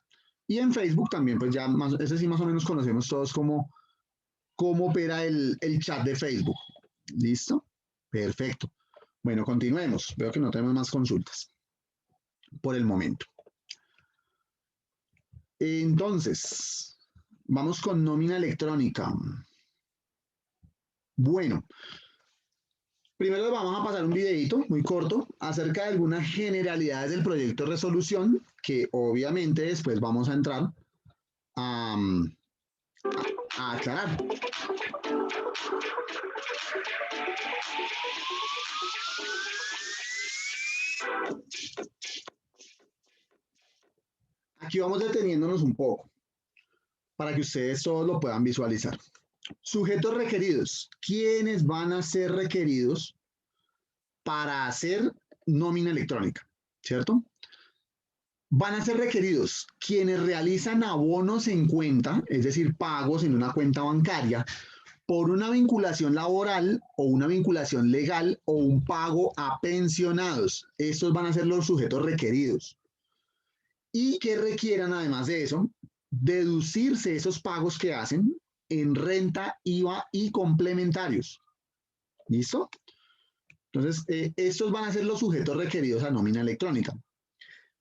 Y en Facebook también, pues ya ese sí más o menos conocemos todos cómo opera el chat de Facebook. ¿Listo? Perfecto. Bueno, continuemos. Veo que no tenemos más consultas por el momento. Entonces, vamos con nómina electrónica. Bueno, primero vamos a pasar un videito muy corto acerca de algunas generalidades del proyecto de resolución que obviamente después vamos a entrar a aclarar. Aquí vamos deteniéndonos un poco para que ustedes todos lo puedan visualizar. Sujetos requeridos. ¿Quiénes van a ser requeridos para hacer nómina electrónica? ¿Cierto? Van a ser requeridos quienes realizan abonos en cuenta, es decir, pagos en una cuenta bancaria, por una vinculación laboral o una vinculación legal o un pago a pensionados. Estos van a ser los sujetos requeridos. Y que requieran, además de eso, deducirse esos pagos que hacen en renta, IVA y complementarios. ¿Listo? Entonces, estos van a ser los sujetos requeridos a nómina electrónica.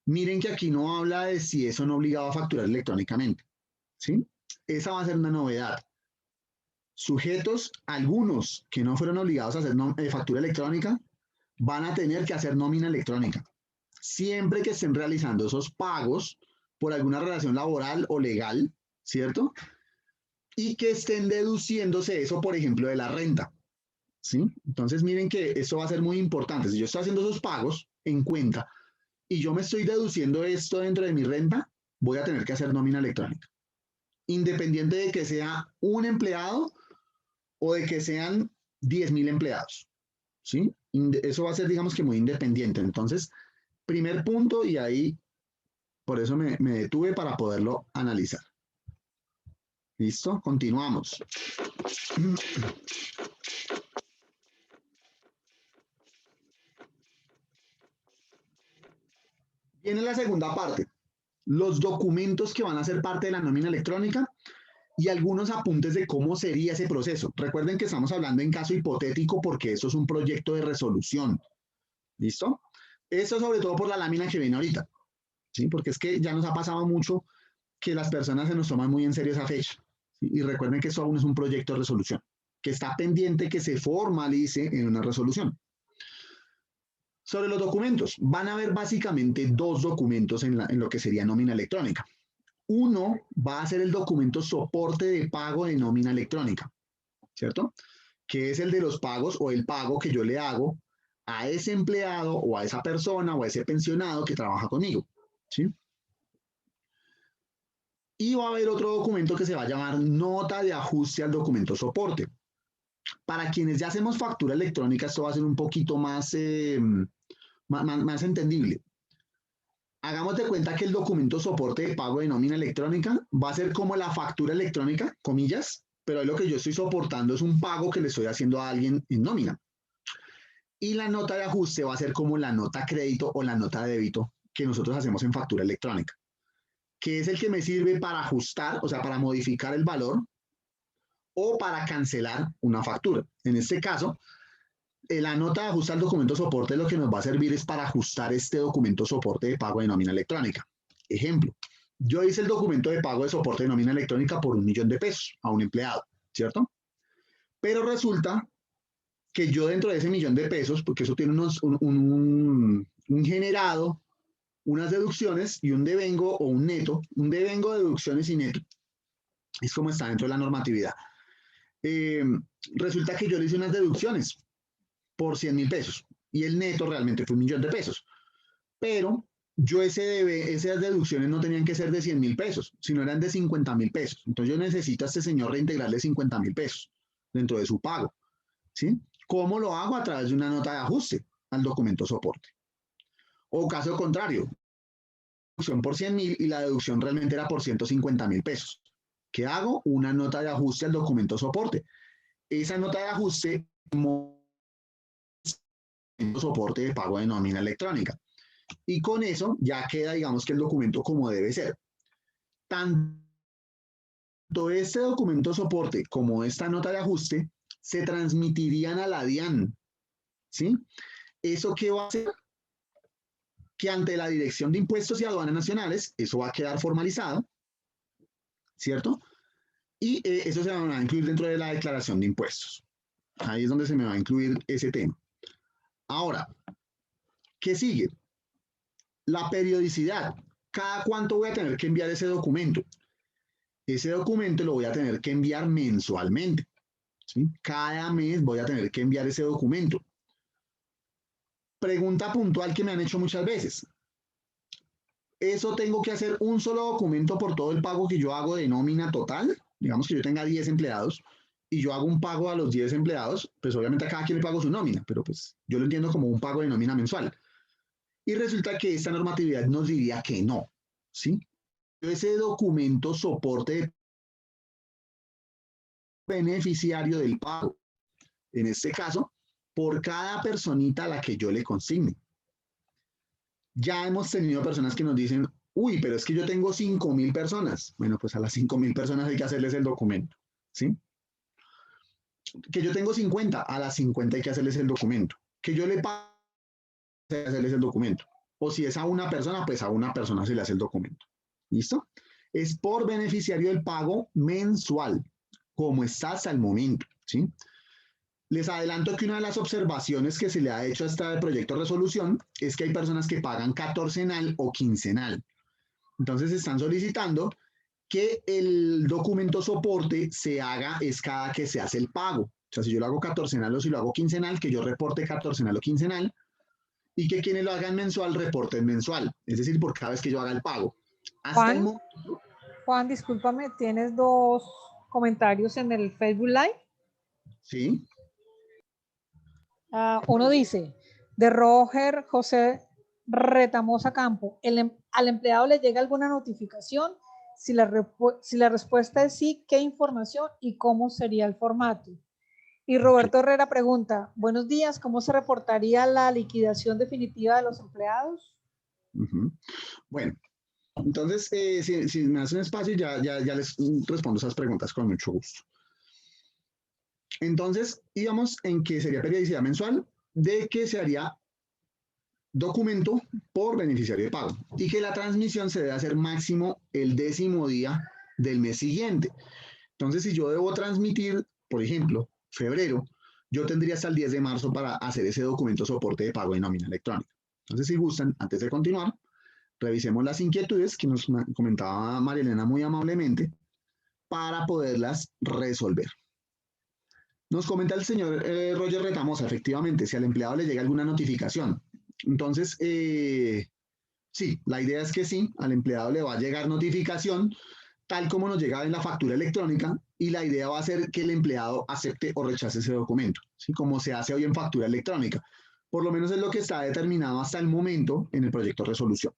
Miren que aquí no habla de si son obligados a facturar electrónicamente. ¿Sí? Esa va a ser una novedad. Sujetos, algunos que no fueron obligados a hacer factura electrónica, van a tener que hacer nómina electrónica. Siempre que estén realizando esos pagos por alguna relación laboral o legal, ¿cierto? Y que estén deduciéndose eso, por ejemplo, de la renta, ¿sí? Entonces, miren que eso va a ser muy importante. Si yo estoy haciendo esos pagos en cuenta y yo me estoy deduciendo esto dentro de mi renta, voy a tener que hacer nómina electrónica. Independiente de que sea un empleado o de que sean 10,000 empleados, ¿sí? Eso va a ser, digamos que muy independiente. Entonces, primer punto, y ahí por eso me detuve para poderlo analizar. ¿Listo? Continuamos. Viene la segunda parte. Los documentos que van a ser parte de la nómina electrónica y algunos apuntes de cómo sería ese proceso. Recuerden que estamos hablando en caso hipotético porque eso es un proyecto de resolución. ¿Listo? Eso sobre todo por la lámina que viene ahorita. ¿Sí? Porque es que ya nos ha pasado mucho que las personas se nos toman muy en serio esa fecha. ¿Sí? Y recuerden que eso aún es un proyecto de resolución, que está pendiente que se formalice en una resolución. Sobre los documentos, van a haber básicamente dos documentos en lo que sería nómina electrónica. Uno va a ser el documento soporte de pago de nómina electrónica, ¿cierto? Que es el de los pagos o el pago que yo le hago a ese empleado o a esa persona o a ese pensionado que trabaja conmigo, ¿sí? Y va a haber otro documento que se va a llamar nota de ajuste al documento soporte. Para quienes ya hacemos factura electrónica, esto va a ser un poquito más entendible. Hagamos de cuenta que el documento soporte de pago de nómina electrónica va a ser como la factura electrónica, comillas, pero ahí lo que yo estoy soportando es un pago que le estoy haciendo a alguien en nómina. Y la nota de ajuste va a ser como la nota crédito o la nota de débito que nosotros hacemos en factura electrónica, que es el que me sirve para ajustar, o sea, para modificar el valor o para cancelar una factura. En este caso, la nota de ajuste al documento soporte lo que nos va a servir es para ajustar este documento soporte de pago de nómina electrónica. Ejemplo, yo hice el documento de pago de soporte de nómina electrónica por $1.000.000 a un empleado, ¿cierto? Pero resulta que yo dentro de ese $1.000.000, porque eso tiene un generado, unas deducciones y un devengo o un neto, un devengo, deducciones y neto. Es como está dentro de la normatividad. Resulta que yo le hice unas deducciones por $100.000 y el neto realmente fue $1.000.000. Pero yo esas deducciones no tenían que ser de $100.000, sino eran de $50.000. Entonces yo necesito a este señor reintegrarle $50.000 dentro de su pago, ¿sí? ¿Cómo lo hago? A través de una nota de ajuste al documento soporte. O caso contrario, deducción por 100.000 y la deducción realmente era por $150.000. ¿Qué hago? Una nota de ajuste al documento soporte. Esa nota de ajuste como soporte de pago de nómina electrónica. Y con eso ya queda, digamos, que el documento como debe ser. Tanto este documento soporte como esta nota de ajuste se transmitirían a la DIAN, ¿sí? ¿Eso qué va a hacer? Que ante la Dirección de Impuestos y Aduanas Nacionales, eso va a quedar formalizado, ¿cierto? Y eso se va a incluir dentro de la declaración de impuestos. Ahí es donde se me va a incluir ese tema. Ahora, ¿qué sigue? La periodicidad. ¿Cada cuánto voy a tener que enviar ese documento? Ese documento lo voy a tener que enviar mensualmente, ¿sí? Cada mes voy a tener que enviar ese documento. Pregunta puntual que me han hecho muchas veces. ¿Eso tengo que hacer un solo documento por todo el pago que yo hago de nómina total? Digamos que yo tenga 10 empleados y yo hago un pago a los 10 empleados, pues obviamente a cada quien le pago su nómina, pero pues yo lo entiendo como un pago de nómina mensual. Y resulta que esta normatividad nos diría que no, ¿sí? Ese documento soporte de beneficiario del pago, en este caso, por cada personita a la que yo le consigne. Ya hemos tenido personas que nos dicen, uy, pero es que yo tengo 5.000 personas. Bueno, pues a las 5.000 personas hay que hacerles el documento, ¿sí? Que yo tengo 50, a las 50 hay que hacerles el documento. Que yo le pago, hay que hacerles el documento. O si es a una persona, pues a una persona se le hace el documento. ¿Listo? Es por beneficiario del pago mensual, como está hasta el momento, ¿sí? Les adelanto que una de las observaciones que se le ha hecho a este proyecto de resolución es que hay personas que pagan catorcenal o quincenal. Entonces están solicitando que el documento soporte se haga es cada que se hace el pago. O sea, si yo lo hago catorcenal o si lo hago quincenal, que yo reporte catorcenal o quincenal y que quienes lo hagan mensual reporten mensual. Es decir, por cada vez que yo haga el pago. Hasta el momento. Juan, discúlpame, tienes dos comentarios en el Facebook Live. Sí. Uno dice, de Roger José Retamosa Campo, ¿al empleado le llega alguna notificación? Si la respuesta es sí, ¿qué información y cómo sería el formato? Y Roberto Herrera pregunta, buenos días, ¿cómo se reportaría la liquidación definitiva de los empleados? Bueno, entonces, si me hacen espacio, ya les respondo esas preguntas con mucho gusto. Entonces, íbamos en que sería periodicidad mensual, de que se haría documento por beneficiario de pago y que la transmisión se debe hacer máximo el 10º día del mes siguiente. Entonces, si yo debo transmitir, por ejemplo, febrero, yo tendría hasta el 10 de marzo para hacer ese documento soporte de pago de nómina electrónica. Entonces, si gustan, antes de continuar, revisemos las inquietudes que nos comentaba María Elena muy amablemente para poderlas resolver. Nos comenta el señor Roger Retamosa, efectivamente, si al empleado le llega alguna notificación. Entonces, sí, la idea es que sí, al empleado le va a llegar notificación, tal como nos llega en la factura electrónica, y la idea va a ser que el empleado acepte o rechace ese documento, ¿sí? Como se hace hoy en factura electrónica. Por lo menos es lo que está determinado hasta el momento en el proyecto de resolución.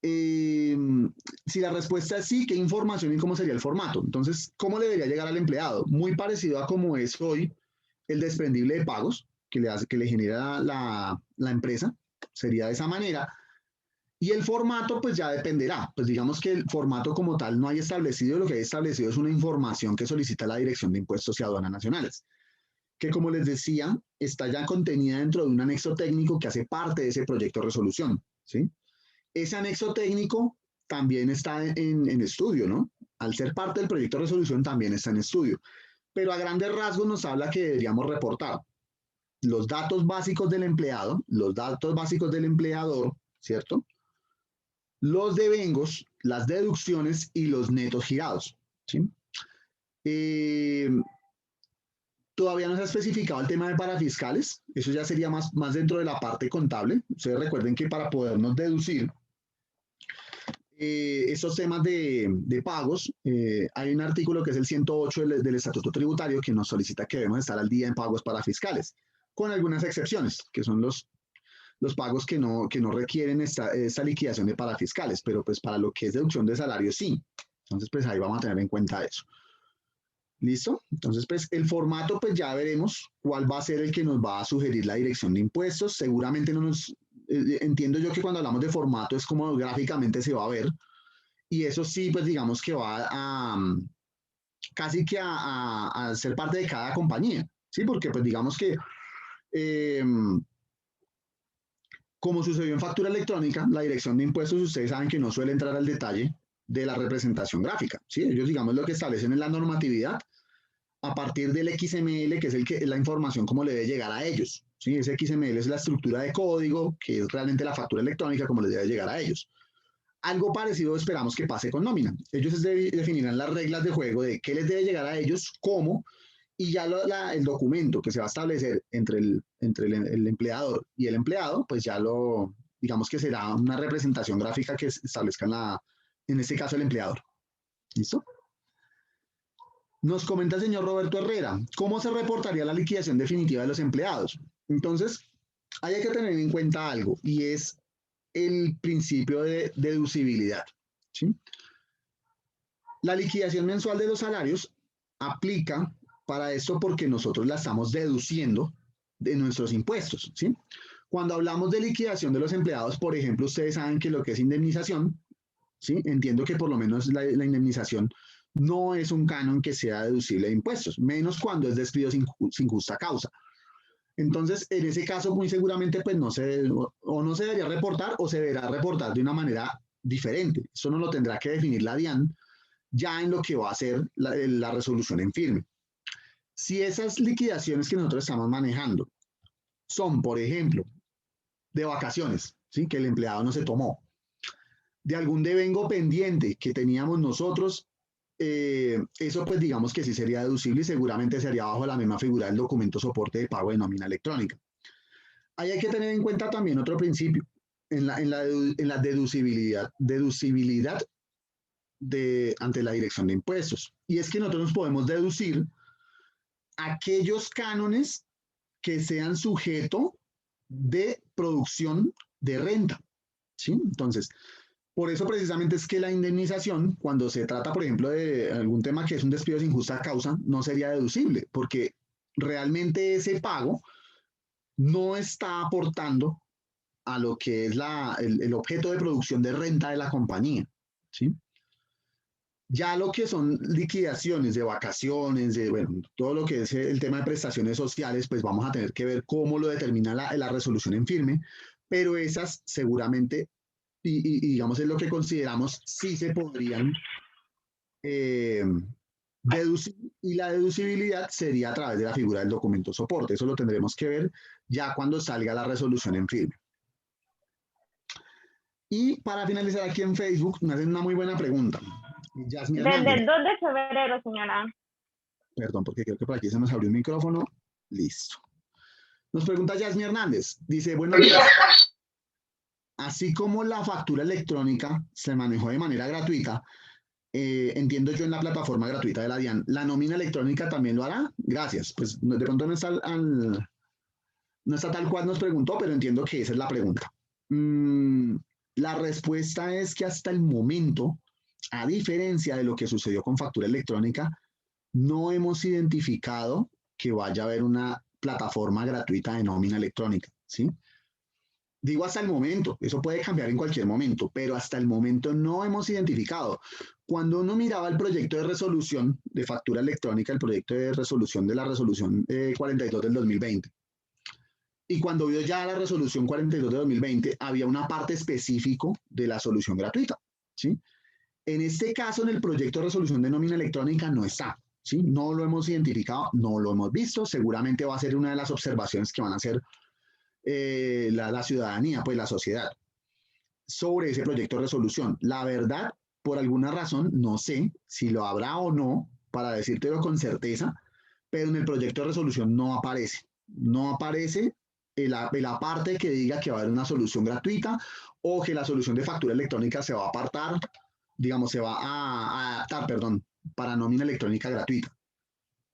Si la respuesta es sí, ¿qué información y cómo sería el formato? Entonces, ¿cómo le debería llegar al empleado? Muy parecido a como es hoy el desprendible de pagos que le genera la empresa, sería de esa manera. Y el formato, pues ya dependerá. Pues digamos que el formato como tal no hay establecido, lo que hay establecido es una información que solicita la Dirección de Impuestos y Aduanas Nacionales, que como les decía, está ya contenida dentro de un anexo técnico que hace parte de ese proyecto de resolución, ¿sí? Ese anexo técnico también está en estudio, ¿no? Al ser parte del proyecto de resolución también está en estudio. Pero a grandes rasgos nos habla que deberíamos reportar los datos básicos del empleado, los datos básicos del empleador, ¿cierto? Los devengos, las deducciones y los netos girados, ¿sí? Todavía no se ha especificado el tema de parafiscales, eso ya sería más dentro de la parte contable. Ustedes recuerden que para podernos deducir esos temas de pagos, hay un artículo que es el 108 del Estatuto Tributario que nos solicita que debemos estar al día en pagos parafiscales, con algunas excepciones, que son los pagos que no requieren esta liquidación de parafiscales, pero pues para lo que es deducción de salario sí. Entonces pues ahí vamos a tener en cuenta eso. ¿Listo? Entonces pues el formato pues ya veremos cuál va a ser el que nos va a sugerir la Dirección de Impuestos. Seguramente no nos... entiendo yo que cuando hablamos de formato es como gráficamente se va a ver, y eso sí pues digamos que va a casi que a ser parte de cada compañía, ¿sí? Porque pues digamos que como sucedió en factura electrónica, la Dirección de Impuestos, ustedes saben que no suele entrar al detalle de la representación gráfica, ¿sí? Ellos, digamos, lo que establecen en la normatividad a partir del XML, que es la información como le debe llegar a ellos, ¿sí? Ese XML es la estructura de código, que es realmente la factura electrónica, como les debe llegar a ellos. Algo parecido esperamos que pase con nómina. Ellos definirán las reglas de juego de qué les debe llegar a ellos, cómo, y ya el documento que se va a establecer entre el empleador y el empleado, pues ya digamos que será una representación gráfica que establezca en este caso el empleador. ¿Listo? Nos comenta el señor Roberto Herrera, ¿cómo se reportaría la liquidación definitiva de los empleados? Entonces, hay que tener en cuenta algo, y es el principio de deducibilidad, ¿sí? La liquidación mensual de los salarios aplica para esto porque nosotros la estamos deduciendo de nuestros impuestos, ¿sí? Cuando hablamos de liquidación de los empleados, por ejemplo, ustedes saben que lo que es indemnización, ¿sí? Entiendo que por lo menos la indemnización no es un canon que sea deducible de impuestos, menos cuando es despido sin justa causa. Entonces, en ese caso, muy seguramente, pues no se debería reportar o se deberá reportar de una manera diferente. Eso no lo tendrá que definir la DIAN ya en lo que va a ser la resolución en firme. Si esas liquidaciones que nosotros estamos manejando son, por ejemplo, de vacaciones, ¿sí? Que el empleado no se tomó, de algún devengo pendiente que teníamos nosotros, eso pues digamos que sí sería deducible y seguramente sería bajo la misma figura del documento soporte de pago de nómina electrónica. Ahí hay que tener en cuenta también otro principio, en la deducibilidad ante la Dirección de Impuestos, y es que nosotros nos podemos deducir aquellos cánones que sean sujeto de producción de renta, ¿sí? Entonces, por eso precisamente es que la indemnización, cuando se trata, por ejemplo, de algún tema que es un despido sin justa causa, no sería deducible, porque realmente ese pago no está aportando a lo que es el objeto de producción de renta de la compañía, ¿sí? Ya lo que son liquidaciones de vacaciones, bueno, todo lo que es el tema de prestaciones sociales, pues vamos a tener que ver cómo lo determina la resolución en firme, pero esas seguramente, y digamos es lo que consideramos, sí se podrían deducir, y la deducibilidad sería a través de la figura del documento soporte. Eso lo tendremos que ver ya cuando salga la resolución en firme. Y para finalizar, aquí en Facebook me hacen una muy buena pregunta. ¿Desde el 2 de febrero, señora? Perdón, porque creo que por aquí se nos abrió un micrófono. Listo. Nos pregunta Yasmi Hernández. Dice, buenos días. Así como la factura electrónica se manejó de manera gratuita, entiendo yo en la plataforma gratuita de la DIAN, ¿la nómina electrónica también lo hará? Gracias. Pues de pronto no está tal cual nos preguntó, pero entiendo que esa es la pregunta. La respuesta es que hasta el momento, a diferencia de lo que sucedió con factura electrónica, no hemos identificado que vaya a haber una plataforma gratuita de nómina electrónica, ¿sí? Digo hasta el momento, eso puede cambiar en cualquier momento, pero hasta el momento no hemos identificado. Cuando uno miraba el proyecto de resolución de factura electrónica, el proyecto de resolución de la resolución 42 del 2020, y cuando vio ya la resolución 42 de 2020, había una parte específico de la solución gratuita, ¿sí? En este caso, en el proyecto de resolución de nómina electrónica no está, ¿sí? No lo hemos identificado, no lo hemos visto, seguramente va a ser una de las observaciones que van a hacer la ciudadanía, pues la sociedad, sobre ese proyecto de resolución. La verdad, por alguna razón, no sé si lo habrá o no, para decírtelo con certeza, pero en el proyecto de resolución no aparece. No aparece la parte que diga que va a haber una solución gratuita o que la solución de factura electrónica se va a apartar, digamos, se va a adaptar, perdón, para nómina electrónica gratuita.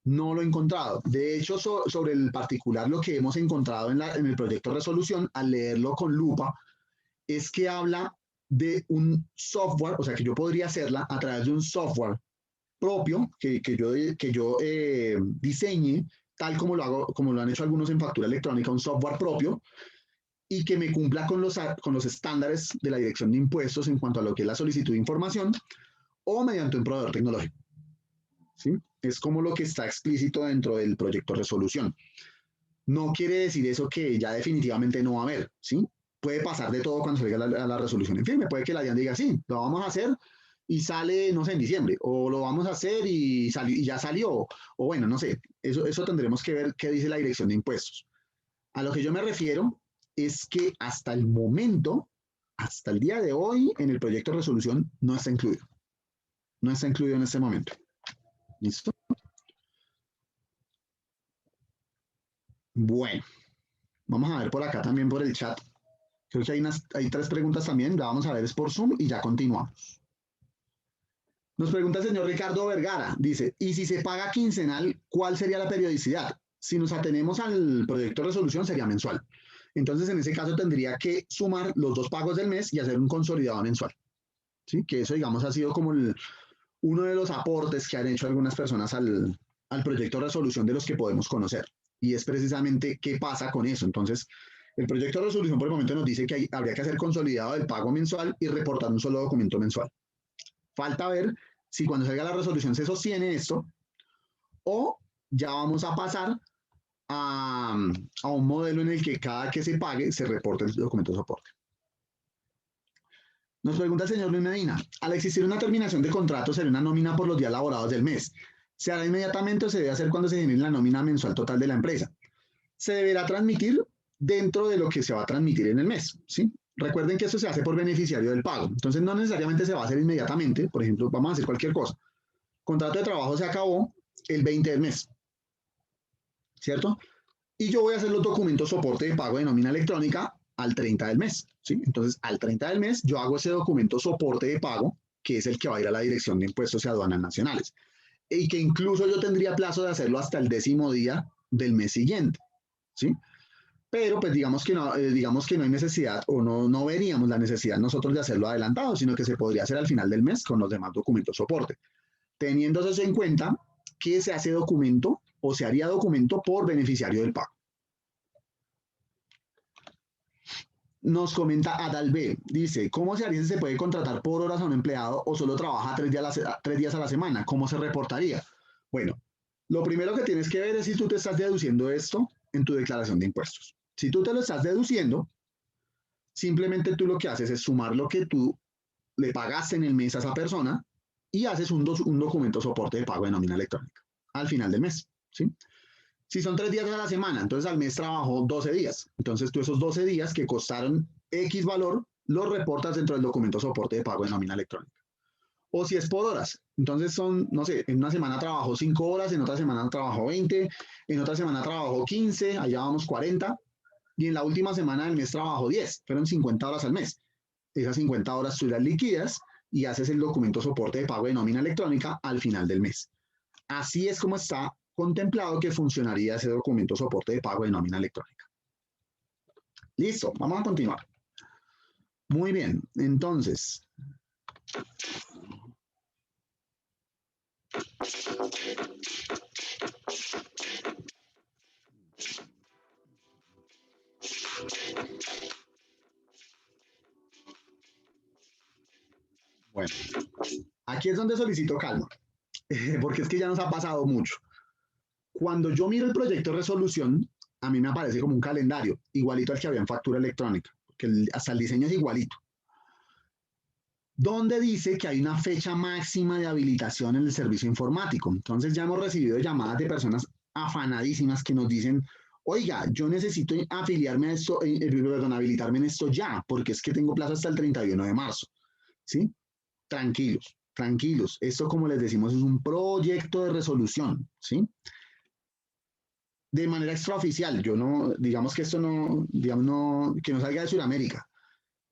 No lo he encontrado. De hecho, sobre el particular, lo que hemos encontrado en el proyecto de resolución, al leerlo con lupa, es que habla de un software, o sea, que yo podría hacerla a través de un software propio que yo diseñe, tal como lo hago, como lo han hecho algunos en factura electrónica, un software propio, y que me cumpla con los estándares de la Dirección de Impuestos en cuanto a lo que es la solicitud de información, o mediante un proveedor tecnológico. ¿Sí? Es como lo que está explícito dentro del proyecto de resolución. No quiere decir eso que ya definitivamente no va a haber, ¿sí? Puede pasar de todo cuando salga la resolución en firme. Puede que la DIAN diga, sí, lo vamos a hacer y sale, no sé, en diciembre, o lo vamos a hacer y ya salió, o bueno, no sé, eso tendremos que ver qué dice la Dirección de Impuestos. A lo que yo me refiero es que hasta el momento, hasta el día de hoy, en el proyecto de resolución no está incluido. No está incluido en este momento. ¿Listo? Bueno, vamos a ver por acá también por el chat. Creo que hay 3 preguntas también. La vamos a ver es por Zoom y ya continuamos. Nos pregunta el señor Ricardo Vergara. Dice, ¿y si se paga quincenal, cuál sería la periodicidad? Si nos atenemos al proyecto de resolución, sería mensual. Entonces, en ese caso, tendría que sumar los 2 pagos del mes y hacer un consolidado mensual. ¿Sí? Que eso, digamos, ha sido como uno de los aportes que han hecho algunas personas al proyecto de resolución de los que podemos conocer. Y es precisamente qué pasa con eso. Entonces, el proyecto de resolución por el momento nos dice que habría que hacer consolidado del pago mensual y reportar un solo documento mensual. Falta ver si cuando salga la resolución se sostiene esto o ya vamos a pasar a un modelo en el que cada que se pague se reporte el documento de soporte. Nos pregunta el señor Luis Medina, al existir una terminación de contrato, ¿será una nómina por los días laborados del mes? ¿Se hará inmediatamente o se debe hacer cuando se genere la nómina mensual total de la empresa? Se deberá transmitir dentro de lo que se va a transmitir en el mes, ¿sí? Recuerden que esto se hace por beneficiario del pago, entonces no necesariamente se va a hacer inmediatamente. Por ejemplo, vamos a hacer cualquier cosa. Contrato de trabajo se acabó el 20 del mes, ¿cierto? Y yo voy a hacer los documentos soporte de pago de nómina electrónica al 30 del mes, ¿sí? Entonces, al 30 del mes, yo hago ese documento soporte de pago, que es el que va a ir a la Dirección de Impuestos y Aduanas Nacionales, y que incluso yo tendría plazo de hacerlo hasta el 10º día del mes siguiente, ¿sí? Pero pues digamos que no hay necesidad o no veríamos la necesidad nosotros de hacerlo adelantado, sino que se podría hacer al final del mes con los demás documentos soporte. Teniendo eso en cuenta, que se hace documento o se haría documento por beneficiario del pago. Nos comenta Adalbe, dice, ¿cómo se haría si se puede contratar por horas a un empleado o solo trabaja 3 días a la semana? ¿Cómo se reportaría? Bueno, lo primero que tienes que ver es si tú te estás deduciendo esto en tu declaración de impuestos. Si tú te lo estás deduciendo, simplemente tú lo que haces es sumar lo que tú le pagaste en el mes a esa persona y haces un documento soporte de pago de nómina electrónica al final del mes, ¿sí? Si son 3 días a la semana, entonces al mes trabajó 12 días. Entonces tú esos 12 días que costaron X valor, los reportas dentro del documento soporte de pago de nómina electrónica. O si es por horas, entonces son, no sé, en una semana trabajó 5 horas, en otra semana trabajó 20, en otra semana trabajó 15, allá vamos 40, y en la última semana del mes trabajó 10, fueron 50 horas al mes. Esas 50 horas tú las liquidas y haces el documento soporte de pago de nómina electrónica al final del mes. Así es como está contemplado que funcionaría ese documento soporte de pago de nómina electrónica. Listo, vamos a continuar. Muy bien, entonces. Bueno, aquí es donde solicito calma, porque es que ya nos ha pasado mucho. Cuando yo miro el proyecto de resolución, a mí me aparece como un calendario, igualito al que había en factura electrónica, porque hasta el diseño es igualito, donde dice que hay una fecha máxima de habilitación en el servicio informático. Entonces ya hemos recibido llamadas de personas afanadísimas que nos dicen, oiga, yo necesito afiliarme a esto, perdón, habilitarme en esto ya, porque es que tengo plazo hasta el 31 de marzo, ¿sí? Tranquilos, tranquilos. Esto, como les decimos, es un proyecto de resolución, ¿sí? De manera extraoficial. Yo no, digamos que esto no, digamos, no, que no salga de Sudamérica.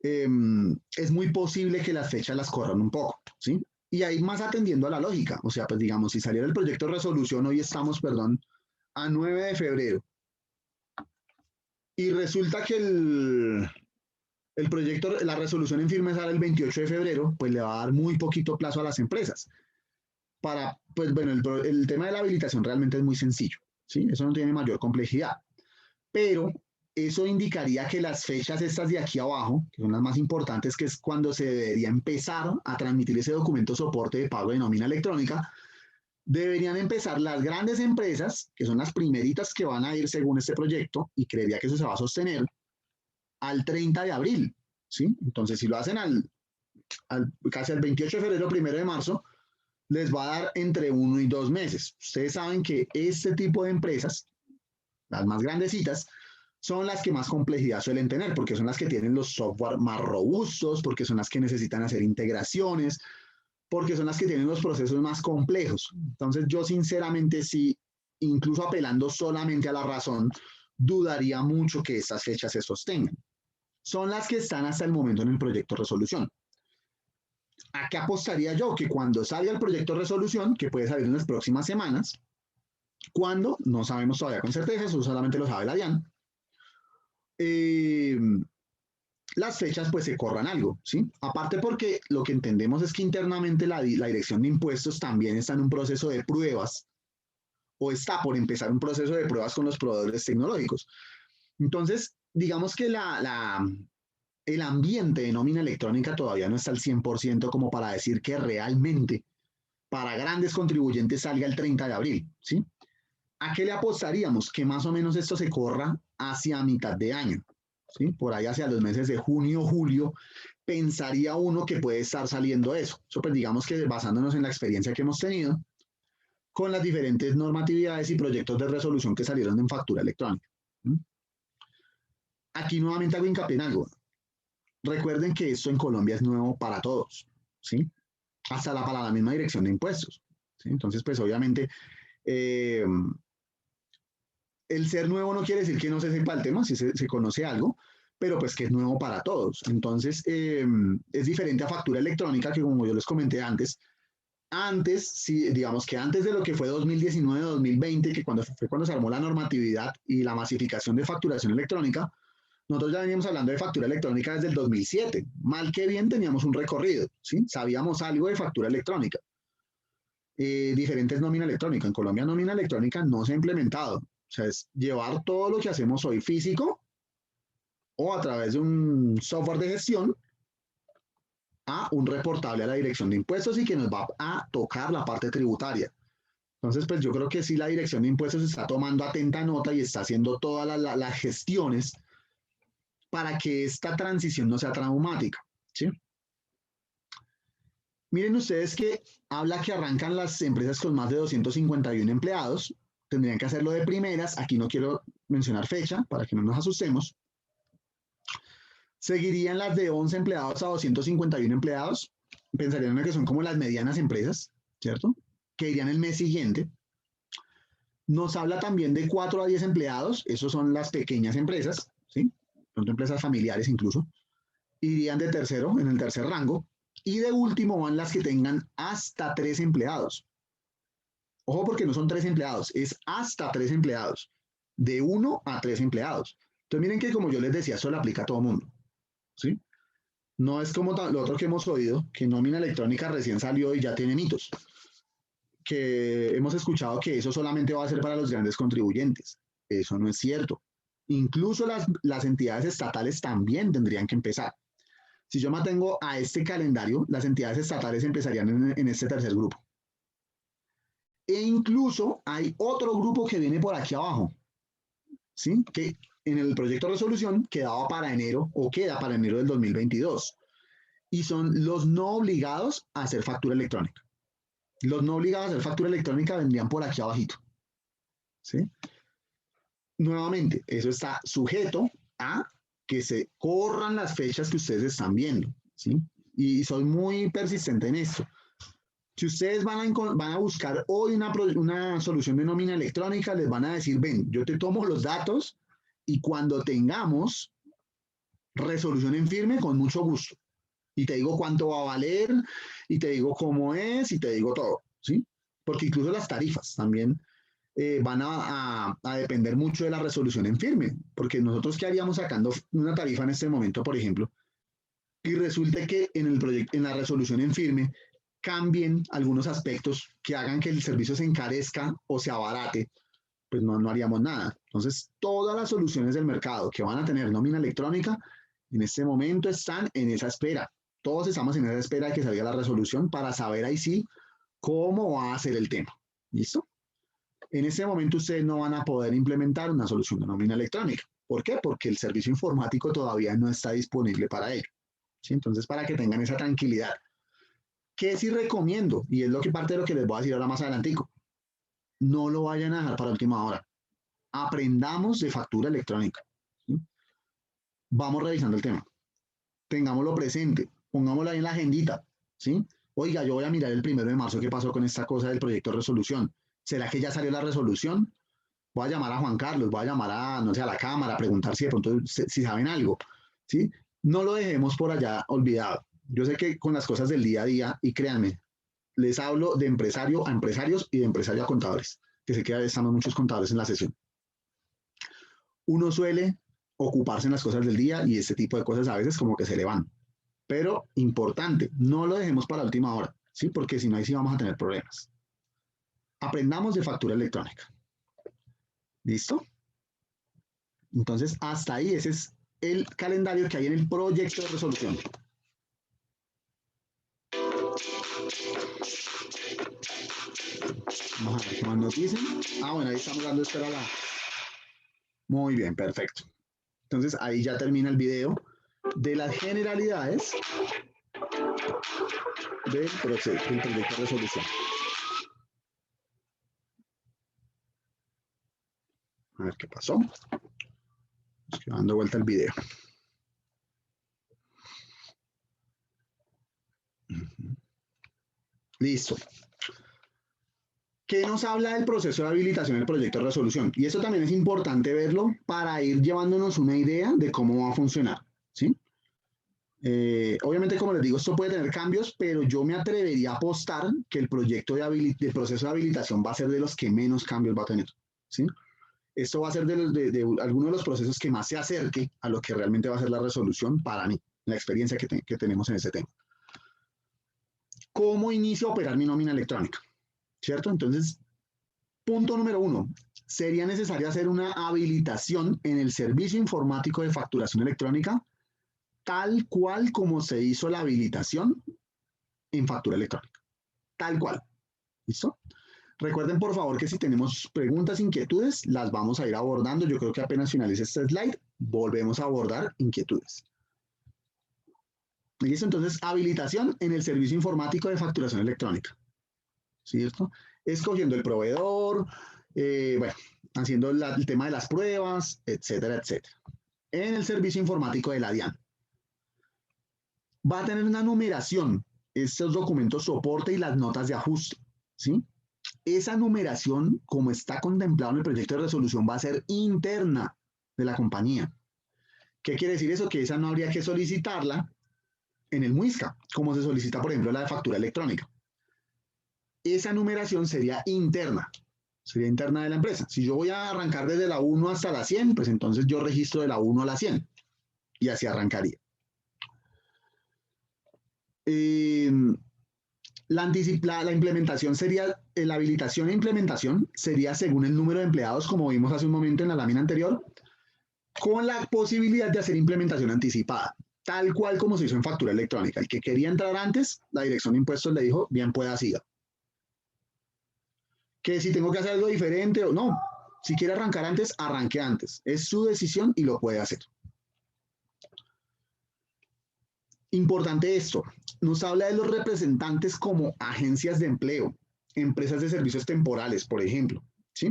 Es muy posible que las fechas las corran un poco, ¿sí? Y ahí más atendiendo a la lógica. O sea, pues digamos, si saliera el proyecto de resolución, hoy estamos, perdón, a 9 de febrero. Y resulta que el proyecto, la resolución en firme sale el 28 de febrero, pues le va a dar muy poquito plazo a las empresas. Para, pues bueno, el tema de la habilitación realmente es muy sencillo, ¿sí? Eso no tiene mayor complejidad. Pero eso indicaría que las fechas estas de aquí abajo, que son las más importantes, que es cuando se debería empezar a transmitir ese documento soporte de pago de nómina electrónica, deberían empezar las grandes empresas, que son las primeritas que van a ir según este proyecto, y creería que eso se va a sostener, al 30 de abril, ¿sí? Entonces, si lo hacen casi al 28 de febrero, 1 de marzo, les va a dar entre 1 y 2 meses. Ustedes saben que este tipo de empresas, las más grandecitas, son las que más complejidad suelen tener, porque son las que tienen los software más robustos, porque son las que necesitan hacer integraciones, porque son las que tienen los procesos más complejos. Entonces, yo sinceramente sí, incluso apelando solamente a la razón, dudaría mucho que estas fechas se sostengan. Son las que están hasta el momento en el proyecto de resolución. ¿A qué apostaría yo? Que cuando salga el proyecto de resolución, que puede salir en las próximas semanas, cuando, no sabemos todavía con certeza, eso solamente lo sabe la DIAN, las fechas pues se corran algo, ¿sí? Aparte porque lo que entendemos es que internamente la Dirección de Impuestos también está en un proceso de pruebas, o está por empezar un proceso de pruebas con los proveedores tecnológicos. Entonces, digamos que el ambiente de nómina electrónica todavía no está al 100% como para decir que realmente para grandes contribuyentes salga el 30 de abril, ¿sí? ¿A qué le apostaríamos? Que más o menos esto se corra hacia mitad de año, ¿sí? Por ahí hacia los meses de junio, julio, pensaría uno que puede estar saliendo eso. Eso pues digamos que basándonos en la experiencia que hemos tenido con las diferentes normatividades y proyectos de resolución que salieron en factura electrónica. ¿Sí? Aquí nuevamente hago hincapié en algo. Recuerden que esto en Colombia es nuevo para todos, ¿sí? Hasta para la misma Dirección de Impuestos, ¿sí? Entonces, pues obviamente, el ser nuevo no quiere decir que no se sepa el tema, si se conoce algo, pero pues que es nuevo para todos. Entonces, es diferente a factura electrónica, que como yo les comenté antes, sí, digamos que antes de lo que fue 2019-2020, que fue cuando se armó la normatividad y la masificación de facturación electrónica, nosotros ya veníamos hablando de factura electrónica desde el 2007. Mal que bien teníamos un recorrido, ¿sí? Sabíamos algo de factura electrónica. Diferentes nómina electrónica. En Colombia nómina electrónica no se ha implementado. O sea, es llevar todo lo que hacemos hoy físico o a través de un software de gestión a un reportable a la Dirección de Impuestos y que nos va a tocar la parte tributaria. Entonces, pues yo creo que sí la Dirección de Impuestos está tomando atenta nota y está haciendo todas las gestiones para que esta transición no sea traumática, ¿sí? Miren ustedes que habla que arrancan las empresas con más de 251 empleados, tendrían que hacerlo de primeras, aquí no quiero mencionar fecha para que no nos asustemos. Seguirían las de 11 empleados a 251 empleados, pensarían que son como las medianas empresas, ¿cierto? Que irían el mes siguiente. Nos habla también de 4 a 10 empleados, esos son las pequeñas empresas, ¿sí? Son empresas familiares incluso, irían de tercero, en el tercer rango, y de último van las que tengan hasta 3 empleados. Ojo porque no son 3 empleados, es hasta 3 empleados, de 1 a 3 empleados. Entonces miren que como yo les decía, eso le aplica a todo el mundo, ¿sí? No es como lo otro que hemos oído, que nómina electrónica recién salió y ya tiene mitos, que hemos escuchado que eso solamente va a ser para los grandes contribuyentes. Eso no es cierto. Incluso las entidades estatales también tendrían que empezar. Si yo me atengo a este calendario, las entidades estatales empezarían en este tercer grupo. E incluso hay otro grupo que viene por aquí abajo, ¿sí? Que en el proyecto de resolución quedaba para enero o queda para enero del 2022. Y son los no obligados a hacer factura electrónica. Los no obligados a hacer factura electrónica vendrían por aquí abajito, ¿sí? Nuevamente, eso está sujeto a que se corran las fechas que ustedes están viendo, ¿sí? Y soy muy persistente en esto. Si ustedes van a buscar hoy una solución de nómina electrónica, les van a decir, ven, yo te tomo los datos y cuando tengamos resolución en firme, con mucho gusto. Y te digo cuánto va a valer, y te digo cómo es, y te digo todo, ¿sí? Porque incluso las tarifas también van a depender mucho de la resolución en firme, porque nosotros ¿qué haríamos sacando una tarifa en este momento, por ejemplo? Y resulte que en la resolución en firme cambien algunos aspectos que hagan que el servicio se encarezca o se abarate, pues no haríamos nada. Entonces, todas las soluciones del mercado que van a tener nómina electrónica, en este momento están en esa espera. Todos estamos en esa espera de que salga la resolución para saber ahí sí cómo va a ser el tema. ¿Listo? En este momento ustedes no van a poder implementar una solución de nómina electrónica. ¿Por qué? Porque el servicio informático todavía no está disponible para ello. ¿Sí? Entonces, para que tengan esa tranquilidad. ¿Qué sí recomiendo? Y es lo que parte de lo que les voy a decir ahora más adelantico. No lo vayan a dejar para última hora. Aprendamos de factura electrónica. ¿Sí? Vamos revisando el tema. Tengámoslo presente. Pongámoslo ahí en la agendita. ¿Sí? Oiga, yo voy a mirar el 1 de marzo qué pasó con esta cosa del proyecto de resolución. ¿Será que ya salió la resolución? Voy a llamar a Juan Carlos, voy a llamar a, no sé, a la cámara, a preguntar si de pronto si saben algo. ¿Sí? No lo dejemos por allá olvidado. Yo sé que con las cosas del día a día, y créanme, les hablo de empresario a empresarios y de empresario a contadores, que sé que estamos muchos contadores en la sesión. Uno suele ocuparse en las cosas del día y este tipo de cosas a veces como que se le van. Pero importante, no lo dejemos para la última hora, ¿sí? Porque si no, ahí sí vamos a tener problemas. Aprendamos de factura electrónica. ¿Listo? Entonces, hasta ahí ese es el calendario que hay en el proyecto de resolución. Vamos a ver qué más nos dicen. Bueno, ahí estamos dando espera a la... Muy bien, perfecto. Entonces, ahí ya termina el video de las generalidades del proyecto de resolución. A ver qué pasó. Estoy dando vuelta el video. Listo. ¿Qué nos habla del proceso de habilitación del proyecto de resolución? Y eso también es importante verlo para ir llevándonos una idea de cómo va a funcionar, ¿sí? Obviamente, como les digo, esto puede tener cambios, pero yo me atrevería a apostar que el proceso de habilitación va a ser de los que menos cambios va a tener, ¿sí? Esto va a ser de alguno de los procesos que más se acerque a lo que realmente va a ser la resolución para mí, la experiencia que tenemos en ese tema. ¿Cómo inicio a operar mi nómina electrónica? ¿Cierto? Entonces, punto número 1, sería necesario hacer una habilitación en el servicio informático de facturación electrónica, tal cual como se hizo la habilitación en factura electrónica. Tal cual. ¿Listo? Recuerden, por favor, que si tenemos preguntas, inquietudes, las vamos a ir abordando. Yo creo que apenas finalice este slide, volvemos a abordar inquietudes. ¿Listo? Entonces, habilitación en el servicio informático de facturación electrónica. ¿Cierto? Escogiendo el proveedor, bueno, haciendo el tema de las pruebas, etcétera, etcétera. En el servicio informático de la DIAN. Va a tener una numeración, estos documentos soporte y las notas de ajuste, ¿sí? Esa numeración, como está contemplado en el proyecto de resolución, va a ser interna de la compañía. ¿Qué quiere decir eso? Que esa no habría que solicitarla en el MUISCA, como se solicita, por ejemplo, la de factura electrónica. Esa numeración sería interna de la empresa. Si yo voy a arrancar desde la 1 hasta la 100, pues entonces yo registro de la 1 a la 100 y así arrancaría. La implementación sería, la habilitación e implementación sería según el número de empleados, como vimos hace un momento en la lámina anterior, con la posibilidad de hacer implementación anticipada. tal cual como se hizo en factura electrónica. El que quería entrar antes, la dirección de impuestos le dijo, bien pueda siga. Que si tengo que hacer algo diferente o no, si quiere arrancar antes, arranque antes. Es su decisión y lo puede hacer. Importante esto, nos habla de los representantes como agencias de empleo, empresas de servicios temporales, por ejemplo, ¿sí?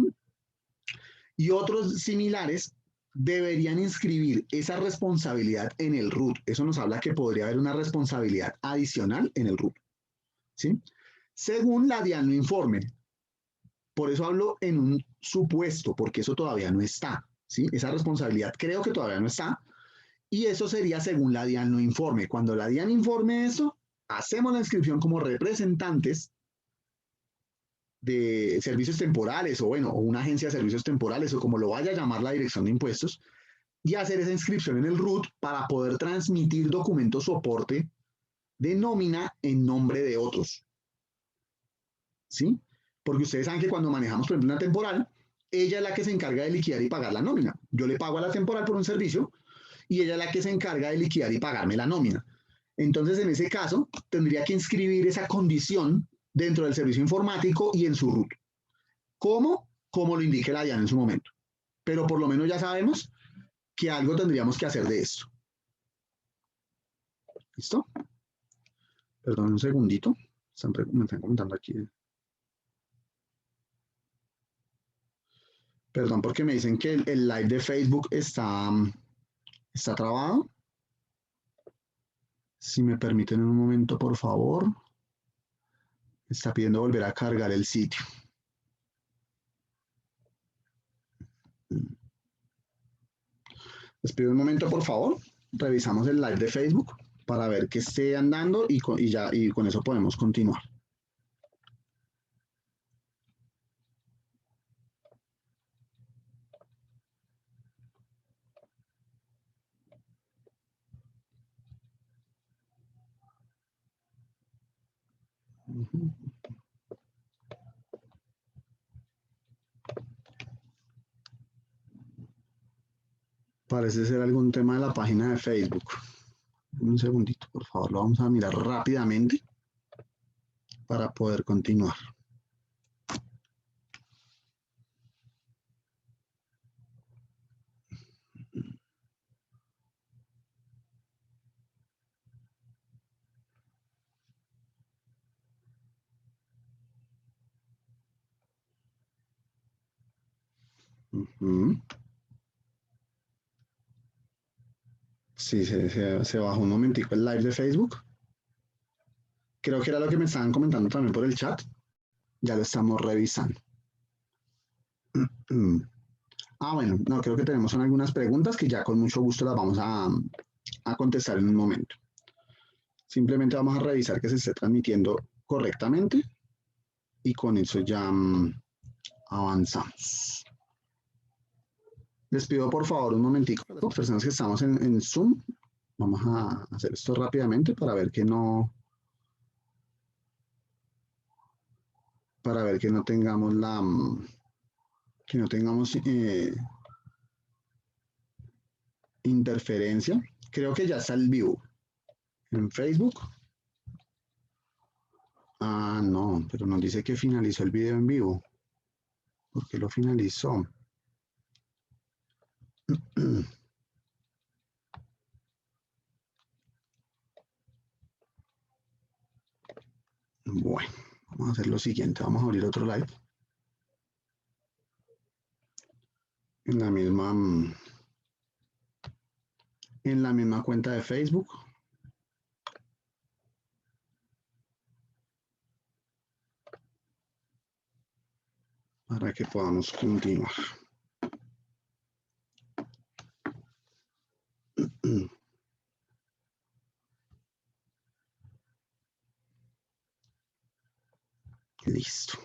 Y otros similares deberían inscribir esa responsabilidad en el RUT. Eso nos habla que podría haber una responsabilidad adicional en el RUT, ¿sí? Según la DIAN lo informe. Por eso hablo en un supuesto, porque eso todavía no está, ¿sí? Esa responsabilidad creo que todavía no está. Y eso sería según la DIAN lo informe. Cuando la DIAN informe eso, hacemos la inscripción como representantes de servicios temporales o bueno, o una agencia de servicios temporales o como lo vaya a llamar la dirección de impuestos y hacer esa inscripción en el RUT para poder transmitir documentos soporte de nómina en nombre de otros. ¿Sí? Porque ustedes saben que cuando manejamos, por ejemplo, una temporal, ella es la que se encarga de liquidar y pagar la nómina. Yo le pago a la temporal por un servicio y ella es la que se encarga de liquidar y pagarme la nómina. Entonces, en ese caso, tendría que inscribir esa condición dentro del servicio informático y en su RUT. ¿Cómo? Como lo indique la DIAN en su momento. Pero por lo menos ya sabemos que algo tendríamos que hacer de esto. ¿Listo? Perdón un segundito. Me están comentando aquí. Perdón, porque me dicen que el live de Facebook está trabado. Si me permiten un momento, por favor. Está pidiendo volver a cargar el sitio. Les pido un momento, por favor. Revisamos el live de Facebook para ver que esté andando y con eso podemos continuar. Parece ser algún tema de la página de Facebook. Un segundito, por favor, lo vamos a mirar rápidamente para poder continuar. Sí, se bajó un momentico el live de Facebook. Creo que era lo que me estaban comentando también por el chat. Ya lo estamos revisando. Bueno, no, creo que tenemos algunas preguntas que ya con mucho gusto las vamos a contestar en un momento. Simplemente vamos a revisar que se esté transmitiendo correctamente y con eso ya avanzamos. Les pido por favor un momentico, las personas que estamos en Zoom, vamos a hacer esto rápidamente para ver que no tengamos interferencia. Creo que ya está el vivo en Facebook. Ah, no, pero nos dice que finalizó el video en vivo. ¿Por qué lo finalizó? Bueno, vamos a hacer lo siguiente. Vamos a abrir otro live. En la misma cuenta de Facebook. Para que podamos continuar. Listo.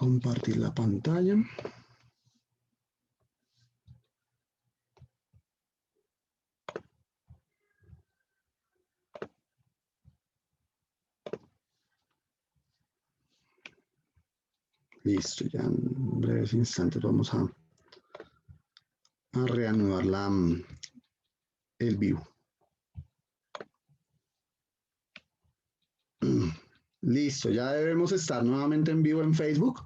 compartir la pantalla. Listo, ya en breves instantes vamos a reanudar el vivo. Listo, ya debemos estar nuevamente en vivo en Facebook.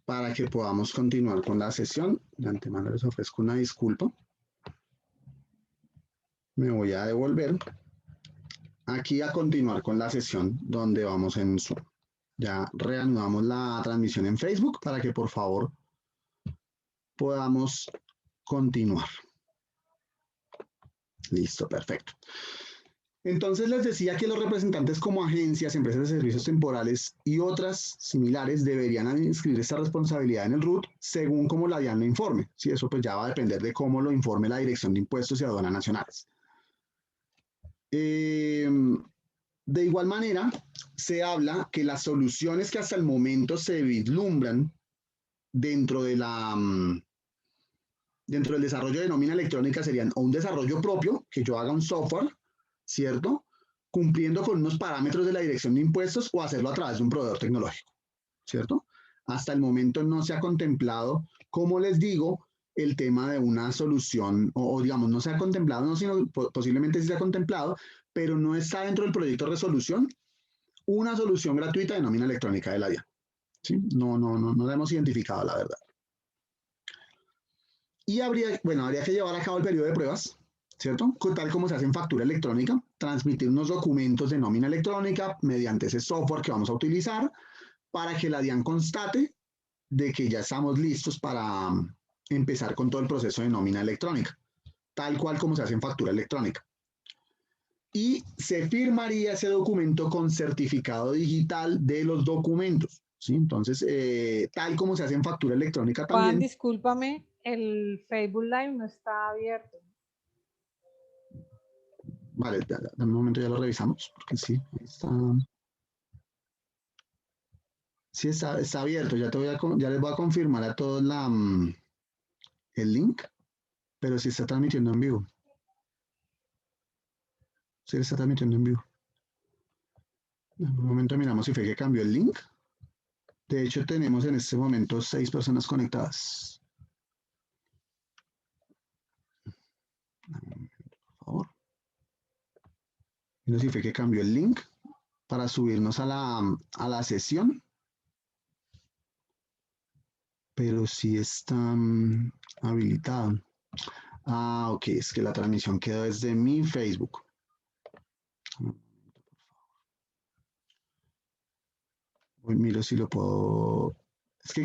Para que podamos continuar con la sesión. De antemano les ofrezco una disculpa. Me voy a devolver aquí a continuar con la sesión donde vamos en Zoom. Ya reanudamos la transmisión en Facebook para que por favor podamos continuar. Listo, perfecto. Entonces les decía que los representantes como agencias, empresas de servicios temporales y otras similares deberían inscribir esta responsabilidad en el RUT según como la DIAN lo informe. Sí, eso pues ya va a depender de cómo lo informe la Dirección de Impuestos y Aduanas Nacionales. De igual manera, se habla que las soluciones que hasta el momento se vislumbran dentro del desarrollo de nómina electrónica serían o un desarrollo propio, que yo haga un software, ¿cierto? Cumpliendo con unos parámetros de la Dirección de Impuestos o hacerlo a través de un proveedor tecnológico, ¿cierto? Hasta el momento no se ha contemplado, como les digo, el tema de una solución, o digamos, no se ha contemplado, no, sino posiblemente sí se ha contemplado, pero no está dentro del proyecto de resolución una solución gratuita de nómina electrónica de la DIAN. ¿Sí? No la hemos identificado, la verdad. Y habría que llevar a cabo el periodo de pruebas, ¿cierto? Tal como se hace en factura electrónica, transmitir unos documentos de nómina electrónica mediante ese software que vamos a utilizar para que la DIAN constate de que ya estamos listos para empezar con todo el proceso de nómina electrónica, tal cual como se hace en factura electrónica. Y se firmaría ese documento con certificado digital de los documentos, ¿sí? Entonces, tal como se hace en factura electrónica también. Juan, discúlpame, el Facebook Live no está abierto. Vale, dame un momento, ya lo revisamos, porque sí, está... Sí, está abierto, ya les voy a confirmar a todos el link, pero sí está transmitiendo en vivo. Sí, está transmitiendo en vivo. En un momento miramos si fue que cambió el link. De hecho, tenemos en este momento 6 personas conectadas. Por favor. No sé si fue que cambió el link para subirnos a la sesión. Pero sí está habilitado. Ah, ok, es que la transmisión quedó desde mi Facebook. Hoy miro si lo puedo...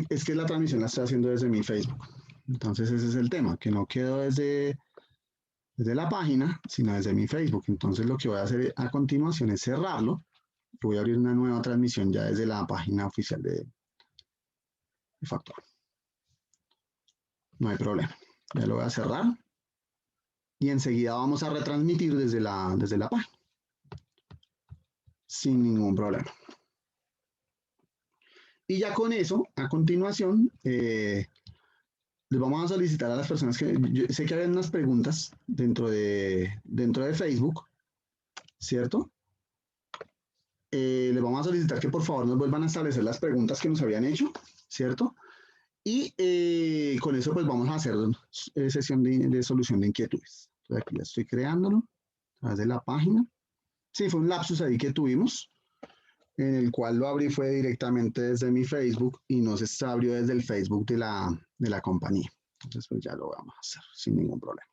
Es que la transmisión la estoy haciendo desde mi Facebook. Entonces ese es el tema, que no quedó desde la página, sino desde mi Facebook. Entonces lo que voy a hacer a continuación es cerrarlo. Voy a abrir una nueva transmisión ya desde la página oficial de Factura. No hay problema. Ya lo voy a cerrar. Y enseguida vamos a retransmitir desde la página. Sin ningún problema. Y ya con eso, a continuación, les vamos a solicitar a las personas que... Yo sé que había unas preguntas dentro de Facebook, ¿cierto? Les vamos a solicitar que por favor nos vuelvan a establecer las preguntas que nos habían hecho, ¿cierto? Y con eso pues vamos a hacer sesión de solución de inquietudes. Entonces aquí ya estoy creándolo a través de la página. Sí, fue un lapsus ahí que tuvimos, en el cual lo abrí fue directamente desde mi Facebook y no se abrió desde el Facebook de la compañía. Entonces pues ya lo vamos a hacer sin ningún problema.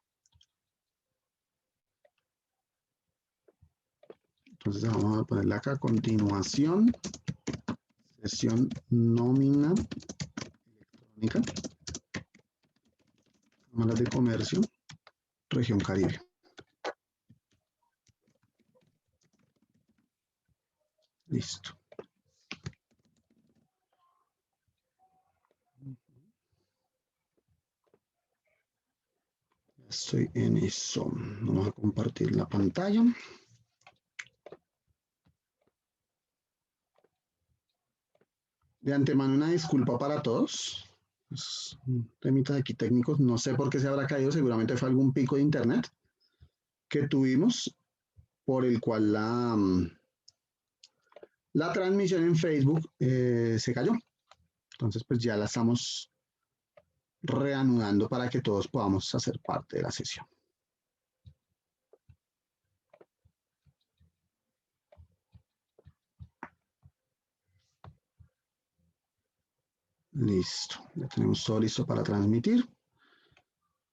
Entonces vamos a ponerle acá a continuación, sesión nómina electrónica, cámaras de comercio, región Caribe. Listo. Estoy en eso. Vamos a compartir la pantalla. De antemano una disculpa para todos. Es un temita aquí técnicos. No sé por qué se habrá caído. Seguramente fue algún pico de internet que tuvimos por el cual la transmisión en Facebook se cayó. Entonces, pues ya la estamos reanudando para que todos podamos hacer parte de la sesión. Listo, ya tenemos todo listo para transmitir.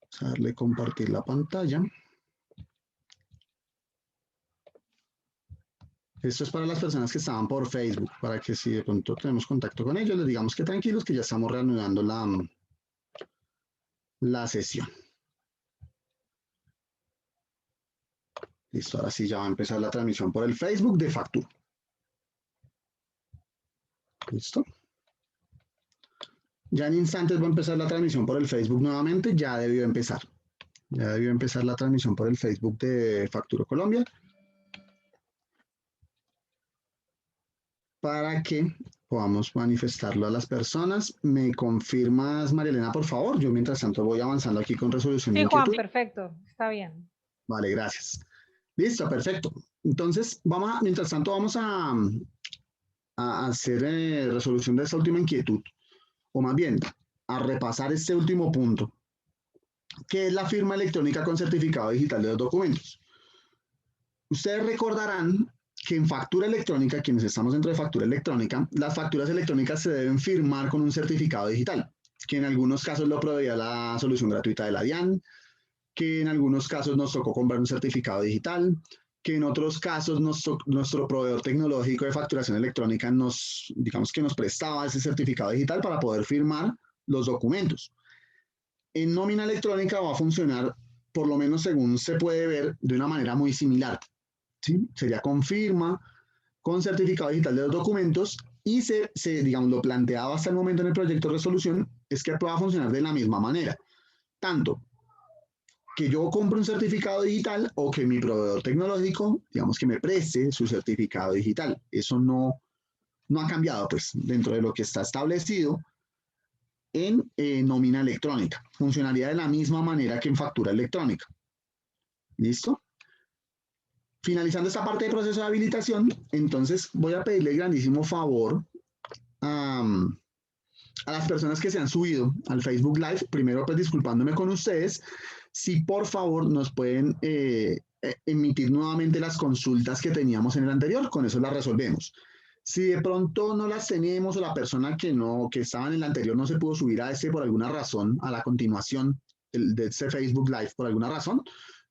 Vamos a darle compartir la pantalla. Esto es para las personas que estaban por Facebook, para que si de pronto tenemos contacto con ellos, les digamos que tranquilos, que ya estamos reanudando la sesión. Listo, ahora sí ya va a empezar la transmisión por el Facebook de Facturo. Listo. Ya en instantes va a empezar la transmisión por el Facebook nuevamente, ya debió empezar. Ya debió empezar la transmisión por el Facebook de Facturo Colombia. Para que podamos manifestarlo a las personas. ¿Me confirmas, María Elena, por favor? Yo mientras tanto voy avanzando aquí con resolución de inquietud. Sí, Juan, perfecto, está bien. Vale, gracias. Listo, perfecto. Entonces, mientras tanto vamos a hacer resolución de esta última inquietud, o más bien, a repasar este último punto, que es la firma electrónica con certificado digital de los documentos. Ustedes recordarán que en factura electrónica, quienes estamos dentro de factura electrónica, las facturas electrónicas se deben firmar con un certificado digital, que en algunos casos lo proveía la solución gratuita de la DIAN, que en algunos casos nos tocó comprar un certificado digital, que en otros casos nuestro proveedor tecnológico de facturación electrónica digamos que nos prestaba ese certificado digital para poder firmar los documentos. En nómina electrónica va a funcionar, por lo menos según se puede ver, de una manera muy similar. ¿Sí? Sería con firma, con certificado digital de los documentos y digamos, lo planteado hasta el momento en el proyecto de resolución es que pueda funcionar de la misma manera. Tanto que yo compre un certificado digital o que mi proveedor tecnológico, digamos, que me preste su certificado digital. Eso no ha cambiado, pues, dentro de lo que está establecido en nómina electrónica. Funcionaría de la misma manera que en factura electrónica. ¿Listo? Finalizando esta parte del proceso de habilitación, entonces voy a pedirle el grandísimo favor a las personas que se han subido al Facebook Live, primero pues disculpándome con ustedes, si por favor nos pueden emitir nuevamente las consultas que teníamos en el anterior, con eso las resolvemos. Si de pronto no las tenemos o la persona que estaba en el anterior no se pudo subir a por alguna razón, a la continuación de ese Facebook Live por alguna razón,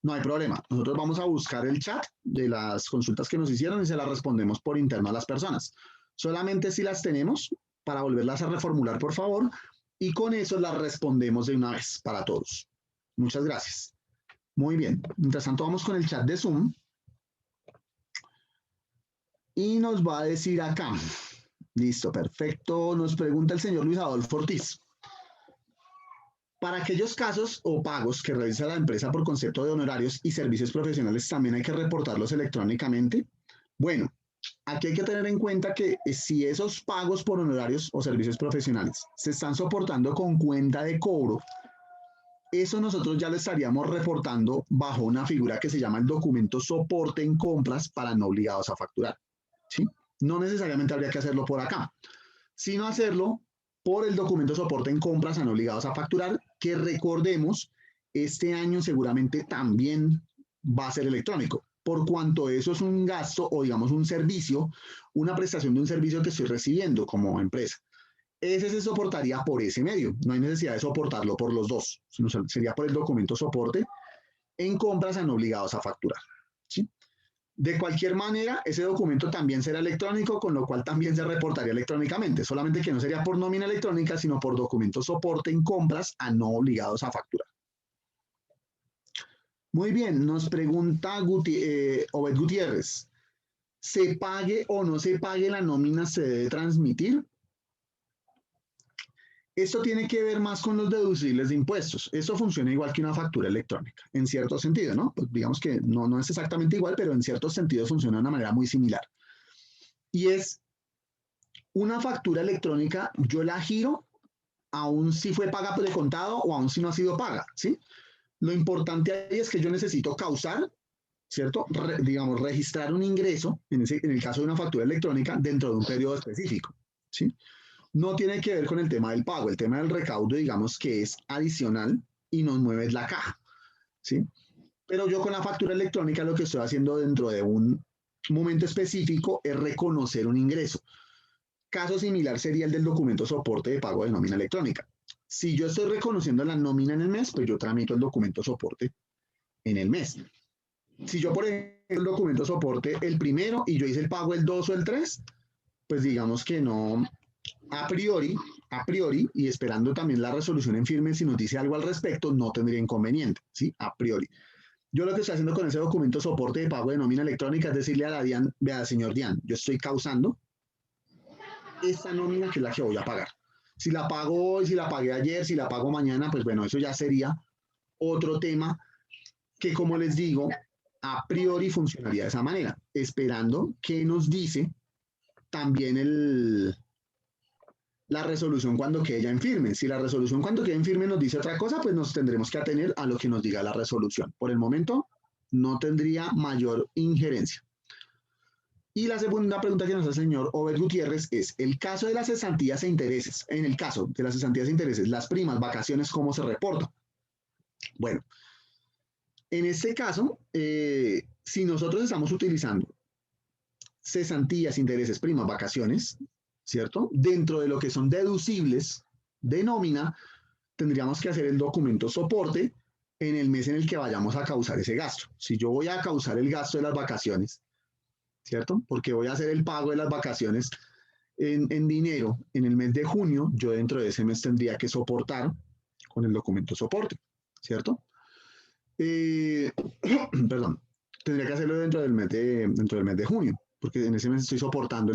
no hay problema. Nosotros vamos a buscar el chat de las consultas que nos hicieron y se las respondemos por interno a las personas. Solamente si las tenemos, para volverlas a reformular, por favor, y con eso las respondemos de una vez para todos. Muchas gracias. Muy bien. Mientras tanto, vamos con el chat de Zoom. Y nos va a decir acá. Listo, perfecto. Nos pregunta el señor Luis Adolfo Ortiz. Para aquellos casos o pagos que realiza la empresa por concepto de honorarios y servicios profesionales, ¿también hay que reportarlos electrónicamente? Bueno, aquí hay que tener en cuenta que si esos pagos por honorarios o servicios profesionales se están soportando con cuenta de cobro, eso nosotros ya lo estaríamos reportando bajo una figura que se llama el documento soporte en compras para no obligados a facturar. ¿Sí? No necesariamente habría que hacerlo por acá, sino hacerlo por el documento soporte en compras a no obligados a facturar, que recordemos, este año seguramente también va a ser electrónico, por cuanto eso es un gasto o digamos un servicio, una prestación de un servicio que estoy recibiendo como empresa. Ese se soportaría por ese medio, no hay necesidad de soportarlo por los dos, sino sería por el documento soporte en compras a no obligados a facturar. ¿Sí? De cualquier manera, ese documento también será electrónico, con lo cual también se reportaría electrónicamente, solamente que no sería por nómina electrónica, sino por documento soporte en compras a no obligados a facturar. Muy bien, nos pregunta Obed Gutiérrez, ¿se pague o no se pague la nómina se debe transmitir? Esto tiene que ver más con los deducibles de impuestos. Esto funciona igual que una factura electrónica, en cierto sentido, ¿no? Pues digamos que no es exactamente igual, pero en ciertos sentidos funciona de una manera muy similar. Y es Una factura electrónica yo la giro aún si fue paga de contado o aún si no ha sido paga, ¿sí? Lo importante ahí es que yo necesito causar, ¿cierto? Digamos, registrar un ingreso, en el caso de una factura electrónica, dentro de un periodo específico, ¿sí? No tiene que ver con el tema del pago. El tema del recaudo, digamos que es adicional y nos mueve la caja, ¿sí? Pero yo con la factura electrónica lo que estoy haciendo dentro de un momento específico es reconocer un ingreso. Caso similar sería el del documento soporte de pago de nómina electrónica. Si yo estoy reconociendo la nómina en el mes, pues yo tramito el documento soporte en el mes. Si yo, por ejemplo, el documento soporte el primero y yo hice el pago el 2 o el 3, pues digamos que no, a priori, y esperando también la resolución en firme, si nos dice algo al respecto, no tendría inconveniente, ¿sí? A priori. Yo lo que estoy haciendo con ese documento soporte de pago de nómina electrónica es decirle a la DIAN, vea, señor DIAN, yo estoy causando esta nómina que es la que voy a pagar. Si la pago hoy, si la pagué ayer, si la pago mañana, pues bueno, eso ya sería otro tema que, como les digo, a priori funcionaría de esa manera, esperando que nos dice también la resolución cuando quede ya en firme. Si la resolución cuando quede en firme nos dice otra cosa, pues nos tendremos que atener a lo que nos diga la resolución. Por el momento, no tendría mayor injerencia. Y la segunda pregunta que nos hace el señor Obed Gutiérrez es, el caso de las cesantías e intereses, en el caso de las cesantías e intereses, las primas, vacaciones, ¿cómo se reporta? Bueno, en este caso, si nosotros estamos utilizando cesantías, intereses, primas, vacaciones, ¿cierto? Dentro de lo que son deducibles de nómina, tendríamos que hacer el documento soporte en el mes en el que vayamos a causar ese gasto. Si yo voy a causar el gasto de las vacaciones, ¿cierto? Porque voy a hacer el pago de las vacaciones en dinero en el mes de junio, yo dentro de ese mes tendría que soportar con el documento soporte, ¿cierto? Perdón, tendría que hacerlo dentro del mes de junio, porque en ese mes estoy soportando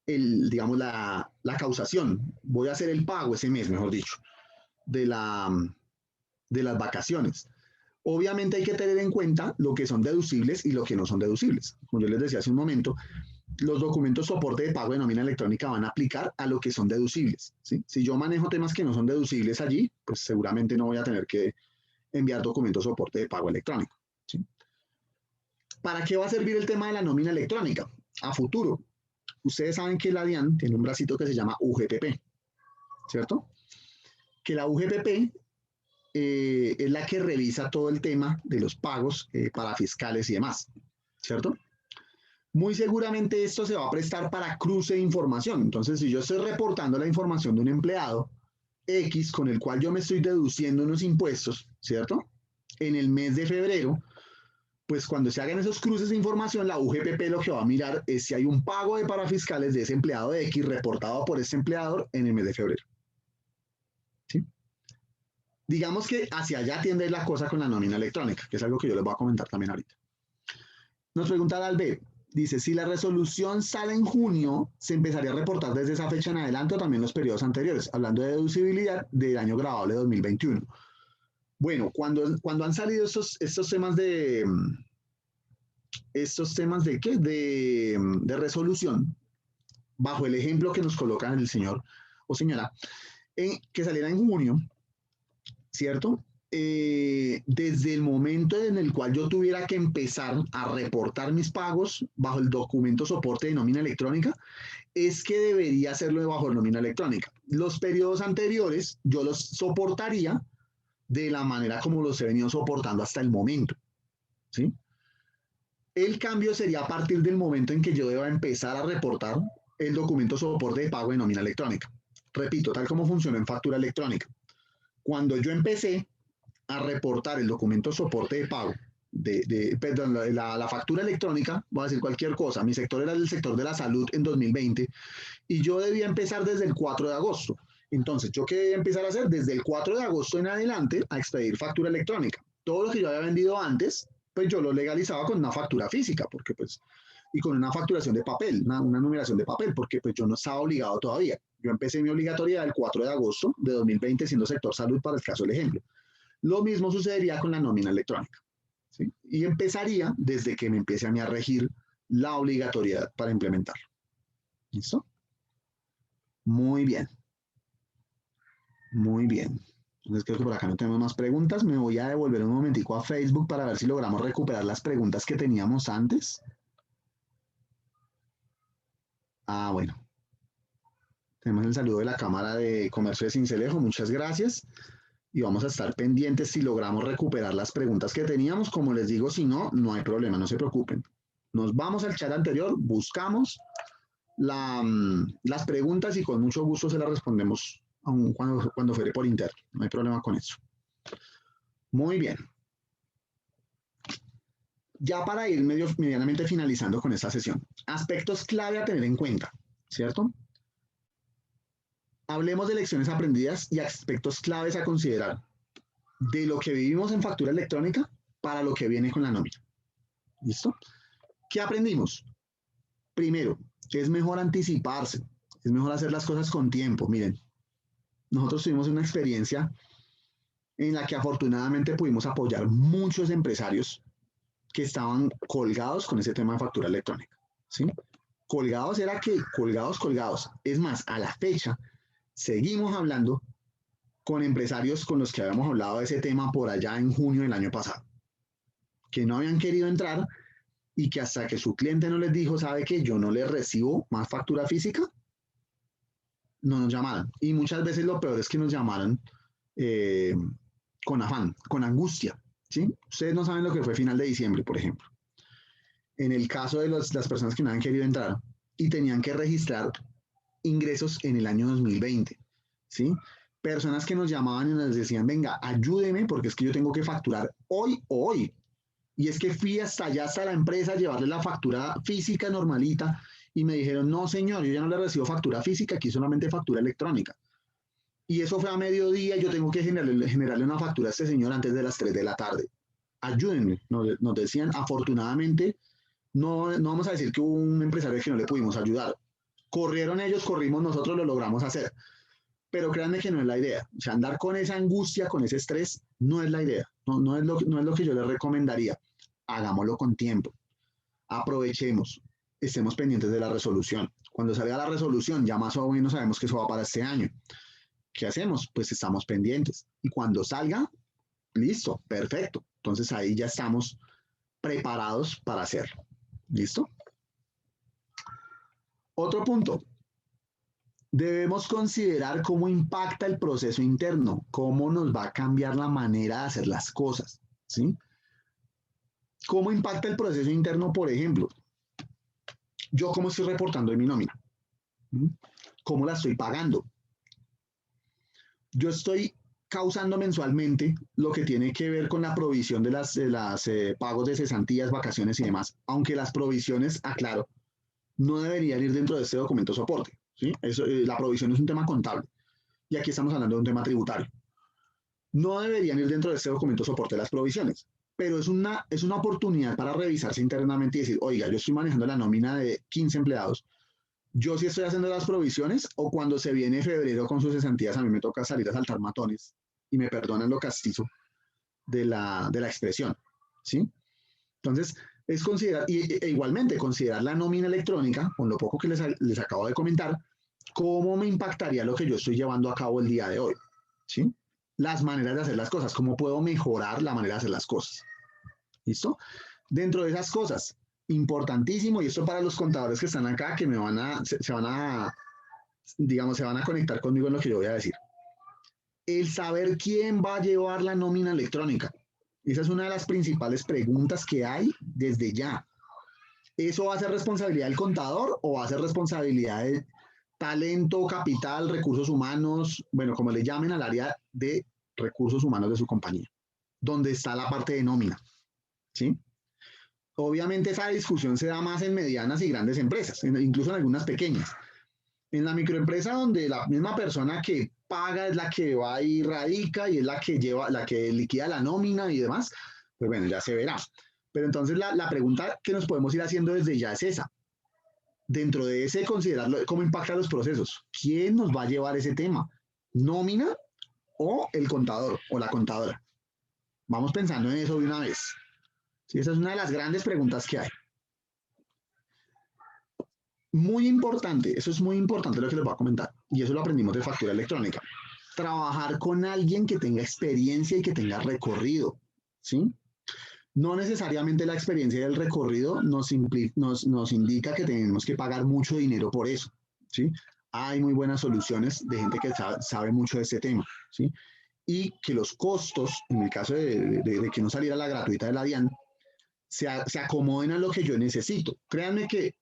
digamos, la causación. Voy a hacer el pago ese mes, mejor dicho, de las vacaciones. Obviamente hay que tener en cuenta lo que son deducibles y lo que no son deducibles. Como yo les decía hace un momento, los documentos soporte de pago de nómina electrónica van a aplicar a lo que son deducibles, ¿sí? Si yo manejo temas que no son deducibles allí, pues seguramente no voy a tener que enviar documentos soporte de pago electrónico, ¿sí? ¿Para qué va a servir el tema de la nómina electrónica? A futuro. Ustedes saben que la DIAN tiene un bracito que se llama UGPP, ¿cierto? Que la UGPP es la que revisa todo el tema de los pagos para fiscales y demás, ¿cierto? Muy seguramente esto se va a prestar para cruce de información. Entonces, si yo estoy reportando la información de un empleado X con el cual yo me estoy deduciendo unos impuestos, ¿cierto? En el mes de febrero, pues cuando se hagan esos cruces de información, la UGPP lo que va a mirar es si hay un pago de parafiscales de ese empleado de X reportado por ese empleador en el mes de febrero. ¿Sí? Digamos que hacia allá tiende la cosa con la nómina electrónica, que es algo que yo les voy a comentar también ahorita. Nos pregunta Albe, dice, si la resolución sale en junio, ¿se empezaría a reportar desde esa fecha en adelante o también los periodos anteriores? Hablando de deducibilidad del año grabable 2021. Bueno, cuando han salido estos temas de ¿qué? De resolución, bajo el ejemplo que nos colocan el señor o señora, que saliera en junio, ¿cierto? Desde el momento en el cual yo tuviera que empezar a reportar mis pagos bajo el documento soporte de nómina electrónica, es que debería hacerlo bajo nómina electrónica. Los periodos anteriores yo los soportaría de la manera como los he venido soportando hasta el momento, ¿sí? El cambio sería a partir del momento en que yo deba empezar a reportar el documento soporte de pago de nómina electrónica. Repito, tal como funciona en factura electrónica. Cuando yo empecé a reportar el documento soporte de pago, perdón, la factura electrónica, voy a decir cualquier cosa, mi sector era el sector de la salud en 2020 y yo debía empezar desde el 4 de agosto. Entonces, ¿yo qué debía empezar a hacer? Desde el 4 de agosto en adelante a expedir factura electrónica. Todo lo que yo había vendido antes, pues yo lo legalizaba con una factura física, porque pues, y con una facturación de papel, una numeración de papel, porque pues yo no estaba obligado todavía. Yo empecé mi obligatoriedad el 4 de agosto de 2020 siendo sector salud para el caso del ejemplo. Lo mismo sucedería con la nómina electrónica, ¿sí? Y empezaría desde que me empiece a regir la obligatoriedad para implementarlo. ¿Listo? Muy bien. Muy bien. Entonces creo que por acá no tenemos más preguntas. Me voy a devolver un momentico a Facebook para ver si logramos recuperar las preguntas que teníamos antes. Ah, bueno. Tenemos el saludo de la Cámara de Comercio de Sincelejo. Muchas gracias. Y vamos a estar pendientes si logramos recuperar las preguntas que teníamos. Como les digo, si no, no hay problema, no se preocupen. Nos vamos al chat anterior, buscamos las preguntas y con mucho gusto se las respondemos aun cuando fuere por interno. No hay problema con eso. Muy bien. Ya para ir medianamente finalizando con esta sesión. Aspectos clave a tener en cuenta, ¿cierto? Hablemos de lecciones aprendidas y aspectos claves a considerar de lo que vivimos en factura electrónica para lo que viene con la nómina. ¿Listo? ¿Qué aprendimos? Primero, que es mejor anticiparse, es mejor hacer las cosas con tiempo. Miren, nosotros tuvimos una experiencia en la que afortunadamente pudimos apoyar muchos empresarios que estaban colgados con ese tema de factura electrónica, ¿sí? Colgados era que, colgados. Es más, a la fecha, seguimos hablando con empresarios con los que habíamos hablado de ese tema por allá en junio del año pasado, que no habían querido entrar y que hasta que su cliente no les dijo, ¿sabe qué? Yo no les recibo más factura física, no nos llamaron. Y muchas veces lo peor es que nos llamaron con afán, con angustia, ¿sí? Ustedes no saben lo que fue final de diciembre, por ejemplo. En el caso de las personas que no habían querido entrar y tenían que registrar ingresos en el año 2020, ¿sí? Personas que nos llamaban y nos decían, venga, ayúdeme porque es que yo tengo que facturar hoy o hoy. Y es que fui hasta allá, hasta la empresa, a llevarle la factura física normalita y me dijeron, no señor, yo ya no le recibo factura física, aquí solamente factura electrónica. Y eso fue a mediodía, yo tengo que generarle una factura a este señor antes de las 3 de la tarde. Ayúdenme, nos decían, afortunadamente, no vamos a decir que hubo un empresario que no le pudimos ayudar. Corrieron ellos, corrimos nosotros, lo logramos hacer. Pero créanme que no es la idea. O sea, andar con esa angustia, con ese estrés, no es la idea. No es lo que yo les recomendaría. Hagámoslo con tiempo. Aprovechemos. Estemos pendientes de la resolución. Cuando salga la resolución, ya más o menos sabemos que eso va para este año. ¿Qué hacemos? Pues estamos pendientes. Y cuando salga, listo, perfecto. Entonces ahí ya estamos preparados para hacerlo. ¿Listo? Otro punto. Debemos considerar cómo impacta el proceso interno, cómo nos va a cambiar la manera de hacer las cosas, ¿sí? ¿Cómo impacta el proceso interno, por ejemplo? Yo cómo estoy reportando en mi nómina, cómo la estoy pagando. Yo estoy causando mensualmente lo que tiene que ver con la provisión de las pagos de cesantías, vacaciones y demás, aunque las provisiones, aclaro, no deberían ir dentro de este documento soporte. ¿Sí? La provisión es un tema contable y aquí estamos hablando de un tema tributario. No deberían ir dentro de este documento soporte las provisiones, pero es una oportunidad para revisarse internamente y decir, oiga, yo estoy manejando la nómina de 15 empleados, yo sí estoy haciendo las provisiones o cuando se viene febrero con sus cesantías a mí me toca salir a saltar matones y me perdonan lo castizo de la expresión, ¿sí? Entonces, es considerar, igualmente considerar la nómina electrónica, con lo poco que les acabo de comentar, cómo me impactaría lo que yo estoy llevando a cabo el día de hoy, ¿sí? Las maneras de hacer las cosas, cómo puedo mejorar la manera de hacer las cosas, ¿listo? Dentro de esas cosas, importantísimo, y esto para los contadores que están acá, que se van a conectar conmigo en lo que yo voy a decir. El saber quién va a llevar la nómina electrónica. Esa es una de las principales preguntas que hay desde ya. ¿Eso va a ser responsabilidad del contador o va a ser responsabilidad de talento, capital, recursos humanos, bueno, como le llamen al área de recursos humanos de su compañía, donde está la parte de nómina? ¿Sí? Obviamente esa discusión se da más en medianas y grandes empresas, incluso en algunas pequeñas. En la microempresa donde la misma persona que paga es la que va y radica y es la que liquida la nómina y demás, pues bueno, ya se verá. Pero entonces la pregunta que nos podemos ir haciendo desde ya es esa. Dentro de ese, considerarlo, cómo impacta los procesos. ¿Quién nos va a llevar ese tema? ¿Nómina o el contador o la contadora? Vamos pensando en eso de una vez. Sí, esa es una de las grandes preguntas que hay. Muy importante, eso es muy importante lo que les voy a comentar, y eso lo aprendimos de factura electrónica. Trabajar con alguien que tenga experiencia y que tenga recorrido, ¿sí? No necesariamente la experiencia y el recorrido nos indica que tenemos que pagar mucho dinero por eso, ¿sí? Hay muy buenas soluciones de gente que sabe mucho de este tema, ¿sí? Y que los costos, en el caso de que no saliera la gratuita de la DIAN, se acomoden a lo que yo necesito. Créanme que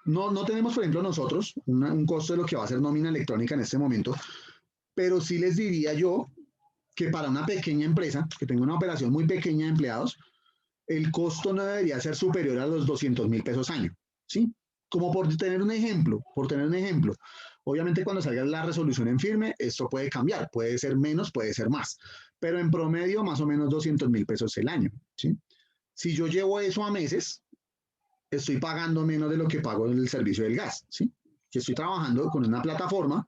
no tenemos, por ejemplo, nosotros un costo de lo que va a ser nómina electrónica en este momento, pero sí les diría yo que para una pequeña empresa, que tenga una operación muy pequeña de empleados, el costo no debería ser superior a los 200.000 pesos año, ¿sí? Como por tener un ejemplo. Obviamente cuando salga la resolución en firme, esto puede cambiar, puede ser menos, puede ser más, pero en promedio más o menos 200.000 pesos el año, ¿sí? Si yo llevo eso a meses, estoy pagando menos de lo que pago en el servicio del gas, ¿sí? Que estoy trabajando con una plataforma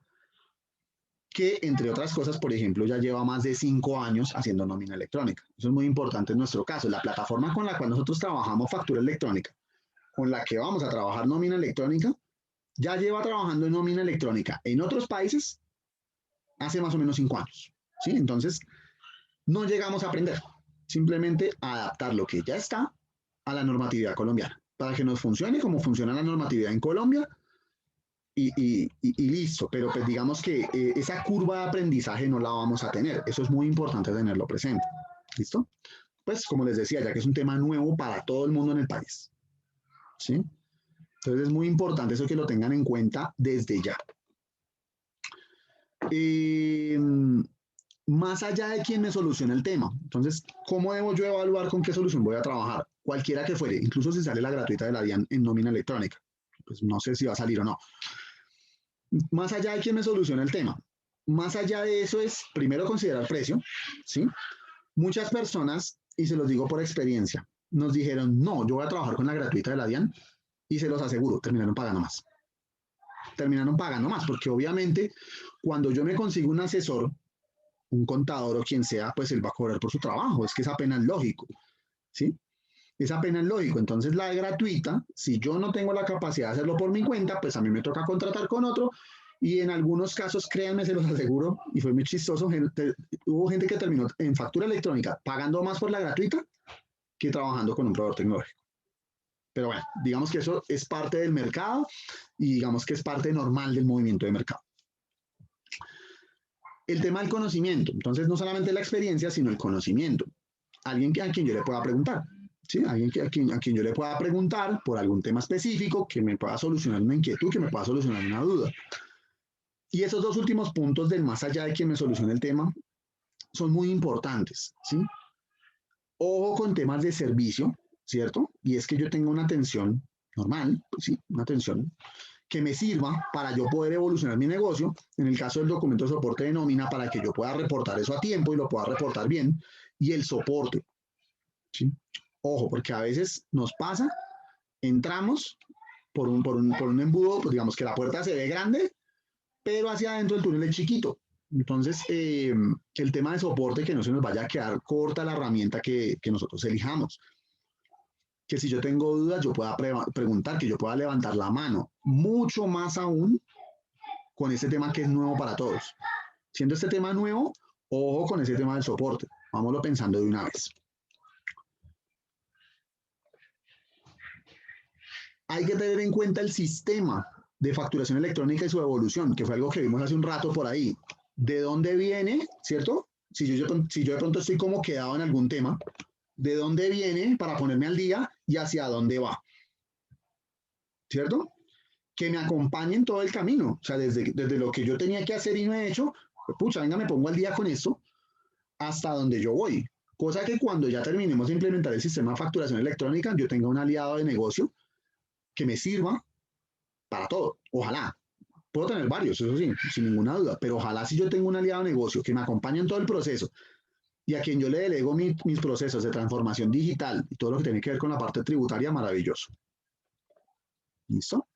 que, entre otras cosas, por ejemplo, ya lleva más de 5 años haciendo nómina electrónica. Eso es muy importante en nuestro caso. La plataforma con la cual nosotros trabajamos factura electrónica, con la que vamos a trabajar nómina electrónica, ya lleva trabajando en nómina electrónica en otros países hace más o menos 5 años, ¿sí? Entonces, no llegamos a aprender, simplemente a adaptar lo que ya está a la normatividad colombiana, para que nos funcione como funciona la normatividad en Colombia y listo, pero pues digamos que esa curva de aprendizaje no la vamos a tener, eso es muy importante tenerlo presente, ¿listo? Pues como les decía, ya que es un tema nuevo para todo el mundo en el país, ¿sí? Entonces es muy importante eso que lo tengan en cuenta desde ya. Más allá de quién me soluciona el tema, entonces, ¿cómo debo yo evaluar con qué solución voy a trabajar? Cualquiera que fuere, incluso si sale la gratuita de la DIAN en nómina electrónica, pues no sé si va a salir o no. Más allá de quién me soluciona el tema, más allá de eso es, primero, considerar precio, ¿sí? Muchas personas, y se los digo por experiencia, nos dijeron, no, yo voy a trabajar con la gratuita de la DIAN, y se los aseguro, terminaron pagando más. Porque obviamente, cuando yo me consigo un asesor, un contador o quien sea, pues él va a cobrar por su trabajo, es que es apenas lógico, ¿sí? Es apenas lógico. Entonces la gratuita, si yo no tengo la capacidad de hacerlo por mi cuenta, pues a mí me toca contratar con otro, y en algunos casos, créanme, se los aseguro, y fue muy chistoso, hubo gente que terminó en factura electrónica pagando más por la gratuita que trabajando con un proveedor tecnológico. Pero bueno, digamos que eso es parte del mercado y digamos que es parte normal del movimiento de mercado. El tema del conocimiento, entonces no solamente la experiencia, sino el conocimiento. Alguien a quien yo le pueda preguntar, ¿sí? Alguien a quien yo le pueda preguntar por algún tema específico que me pueda solucionar una inquietud, que me pueda solucionar una duda. Y esos dos últimos puntos del más allá de quien me solucione el tema son muy importantes, ¿sí? Ojo con temas de servicio, ¿cierto? Y es que yo tenga una atención normal, ¿sí? Una atención que me sirva para yo poder evolucionar mi negocio, en el caso del documento de soporte de nómina, para que yo pueda reportar eso a tiempo y lo pueda reportar bien, y el soporte, ¿sí? Ojo, porque a veces nos pasa, entramos por un embudo, pues digamos que la puerta se ve grande, pero hacia adentro el túnel es chiquito. Entonces, el tema de soporte, que no se nos vaya a quedar corta la herramienta que nosotros elijamos. Que si yo tengo dudas, yo pueda preguntar, que yo pueda levantar la mano. Mucho más aún con este tema que es nuevo para todos. Siendo este tema nuevo, ojo con ese tema del soporte. Vámonos pensando de una vez. Hay que tener en cuenta el sistema de facturación electrónica y su evolución, que fue algo que vimos hace un rato por ahí. ¿De dónde viene, cierto? Si yo de pronto estoy como quedado en algún tema, ¿de dónde viene para ponerme al día y hacia dónde va? ¿Cierto? Que me acompañen todo el camino. O sea, desde lo que yo tenía que hacer y no he hecho, pues, pucha, venga, me pongo al día con esto hasta donde yo voy. Cosa que cuando ya terminemos de implementar el sistema de facturación electrónica, yo tenga un aliado de negocio que me sirva para todo. Ojalá. Puedo tener varios, eso sí, sin ninguna duda, pero ojalá si yo tengo un aliado de negocio que me acompañe en todo el proceso y a quien yo le delego mis procesos de transformación digital y todo lo que tiene que ver con la parte tributaria, maravilloso. ¿Listo?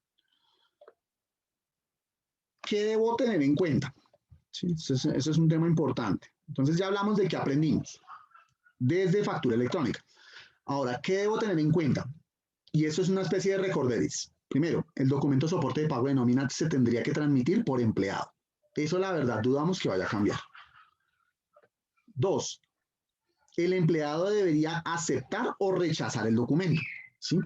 ¿Qué debo tener en cuenta? Sí, ese es un tema importante. Entonces ya hablamos de qué aprendimos desde factura electrónica. Ahora, ¿qué debo tener en cuenta? Y eso es una especie de recorderis. Primero, el documento de soporte de pago de nómina se tendría que transmitir por empleado. Eso, la verdad, dudamos que vaya a cambiar. 2, el empleado debería aceptar o rechazar el documento, ¿sí?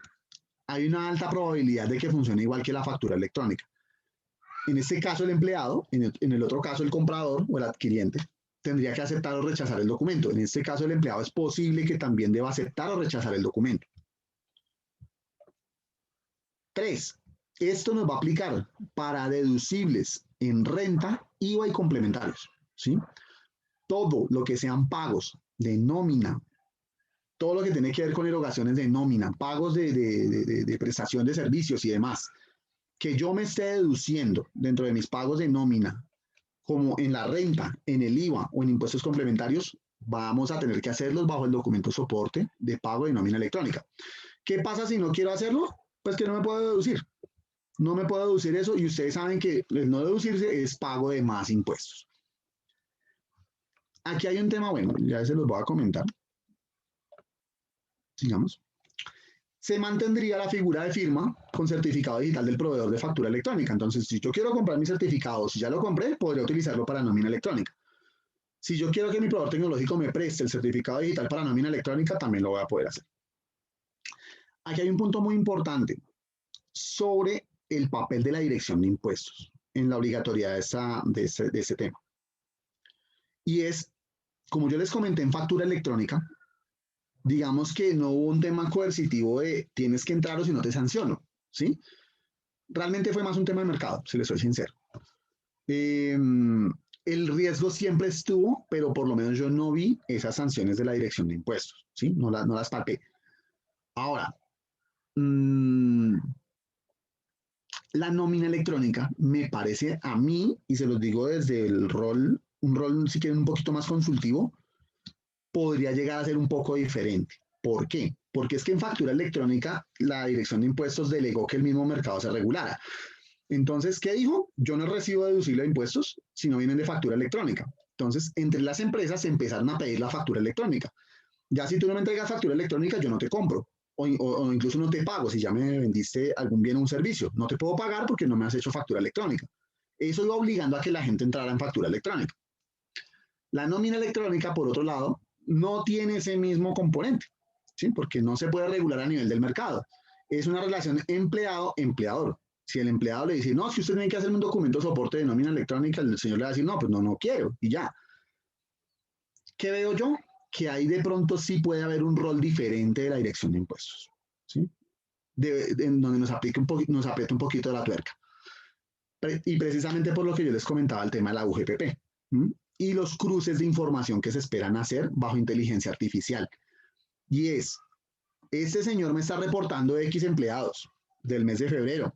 Hay una alta probabilidad de que funcione igual que la factura electrónica. En este caso, el empleado, en el otro caso, el comprador o el adquiriente, tendría que aceptar o rechazar el documento. En este caso, el empleado es posible que también deba aceptar o rechazar el documento. 3, esto nos va a aplicar para deducibles en renta, IVA y complementarios, ¿sí? Todo lo que sean pagos de nómina, todo lo que tiene que ver con erogaciones de nómina, pagos de prestación de servicios y demás, que yo me esté deduciendo dentro de mis pagos de nómina, como en la renta, en el IVA o en impuestos complementarios, vamos a tener que hacerlos bajo el documento soporte de pago de nómina electrónica. ¿Qué pasa si no quiero hacerlo? Pues que no me puedo deducir. No me puedo deducir eso y ustedes saben que el no deducirse es pago de más impuestos. Aquí hay un tema, bueno, ya se los voy a comentar. Sigamos. Se mantendría la figura de firma con certificado digital del proveedor de factura electrónica. Entonces, si yo quiero comprar mi certificado, si ya lo compré, podría utilizarlo para nómina electrónica. Si yo quiero que mi proveedor tecnológico me preste el certificado digital para nómina electrónica, también lo voy a poder hacer. Aquí hay un punto muy importante sobre el papel de la dirección de impuestos en la obligatoriedad de ese tema. Y es, como yo les comenté en factura electrónica, digamos que no hubo un tema coercitivo de tienes que entrar o si no te sanciono, ¿sí? Realmente fue más un tema de mercado, si les soy sincero. El riesgo siempre estuvo, pero por lo menos yo no vi esas sanciones de la dirección de impuestos, ¿sí? No las palpé. Ahora, la nómina electrónica me parece a mí, y se los digo desde el rol, un rol si quieren un poquito más consultivo, podría llegar a ser un poco diferente. ¿Por qué? Porque es que en factura electrónica la dirección de impuestos delegó que el mismo mercado se regulara. Entonces, ¿qué dijo? Yo no recibo deducible de impuestos si no vienen de factura electrónica. Entonces, entre las empresas se empezaron a pedir la factura electrónica. Ya si tú no me entregas factura electrónica, yo no te compro. O incluso no te pago si ya me vendiste algún bien o un servicio. No te puedo pagar porque no me has hecho factura electrónica. Eso iba obligando a que la gente entrara en factura electrónica. La nómina electrónica, por otro lado, no tiene ese mismo componente, ¿sí? Porque no se puede regular a nivel del mercado. Es una relación empleado-empleador. Si el empleado le dice, no, si usted tiene que hacer un documento de soporte de nómina electrónica, el señor le va a decir, no, pues no quiero, y ya. ¿Qué veo yo? Que ahí de pronto sí puede haber un rol diferente de la dirección de impuestos, ¿sí? En donde nos aprieta un poquito la tuerca. Y precisamente por lo que yo les comentaba el tema de la UGPP, ¿sí? Y los cruces de información que se esperan hacer bajo inteligencia artificial. Y este señor me está reportando X empleados del mes de febrero.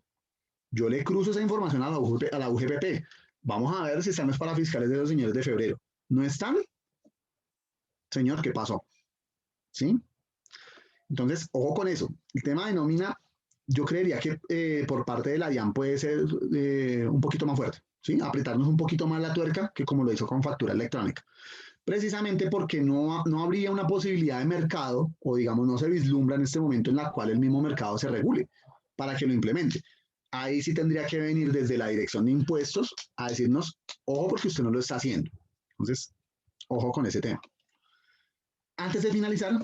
Yo le cruzo esa información a la UGPP. Vamos a ver si están los parafiscales de los señores de febrero. ¿No están? Señor, ¿qué pasó? ¿Sí? Entonces, ojo con eso. El tema de nómina, yo creería que por parte de la DIAN puede ser un poquito más fuerte, ¿sí? Apretarnos un poquito más la tuerca que como lo hizo con factura electrónica. Precisamente porque no habría una posibilidad de mercado, o digamos, no se vislumbra en este momento en la cual el mismo mercado se regule para que lo implemente. Ahí sí tendría que venir desde la dirección de impuestos a decirnos, ojo porque usted no lo está haciendo. Entonces, ojo con ese tema. Antes de finalizar,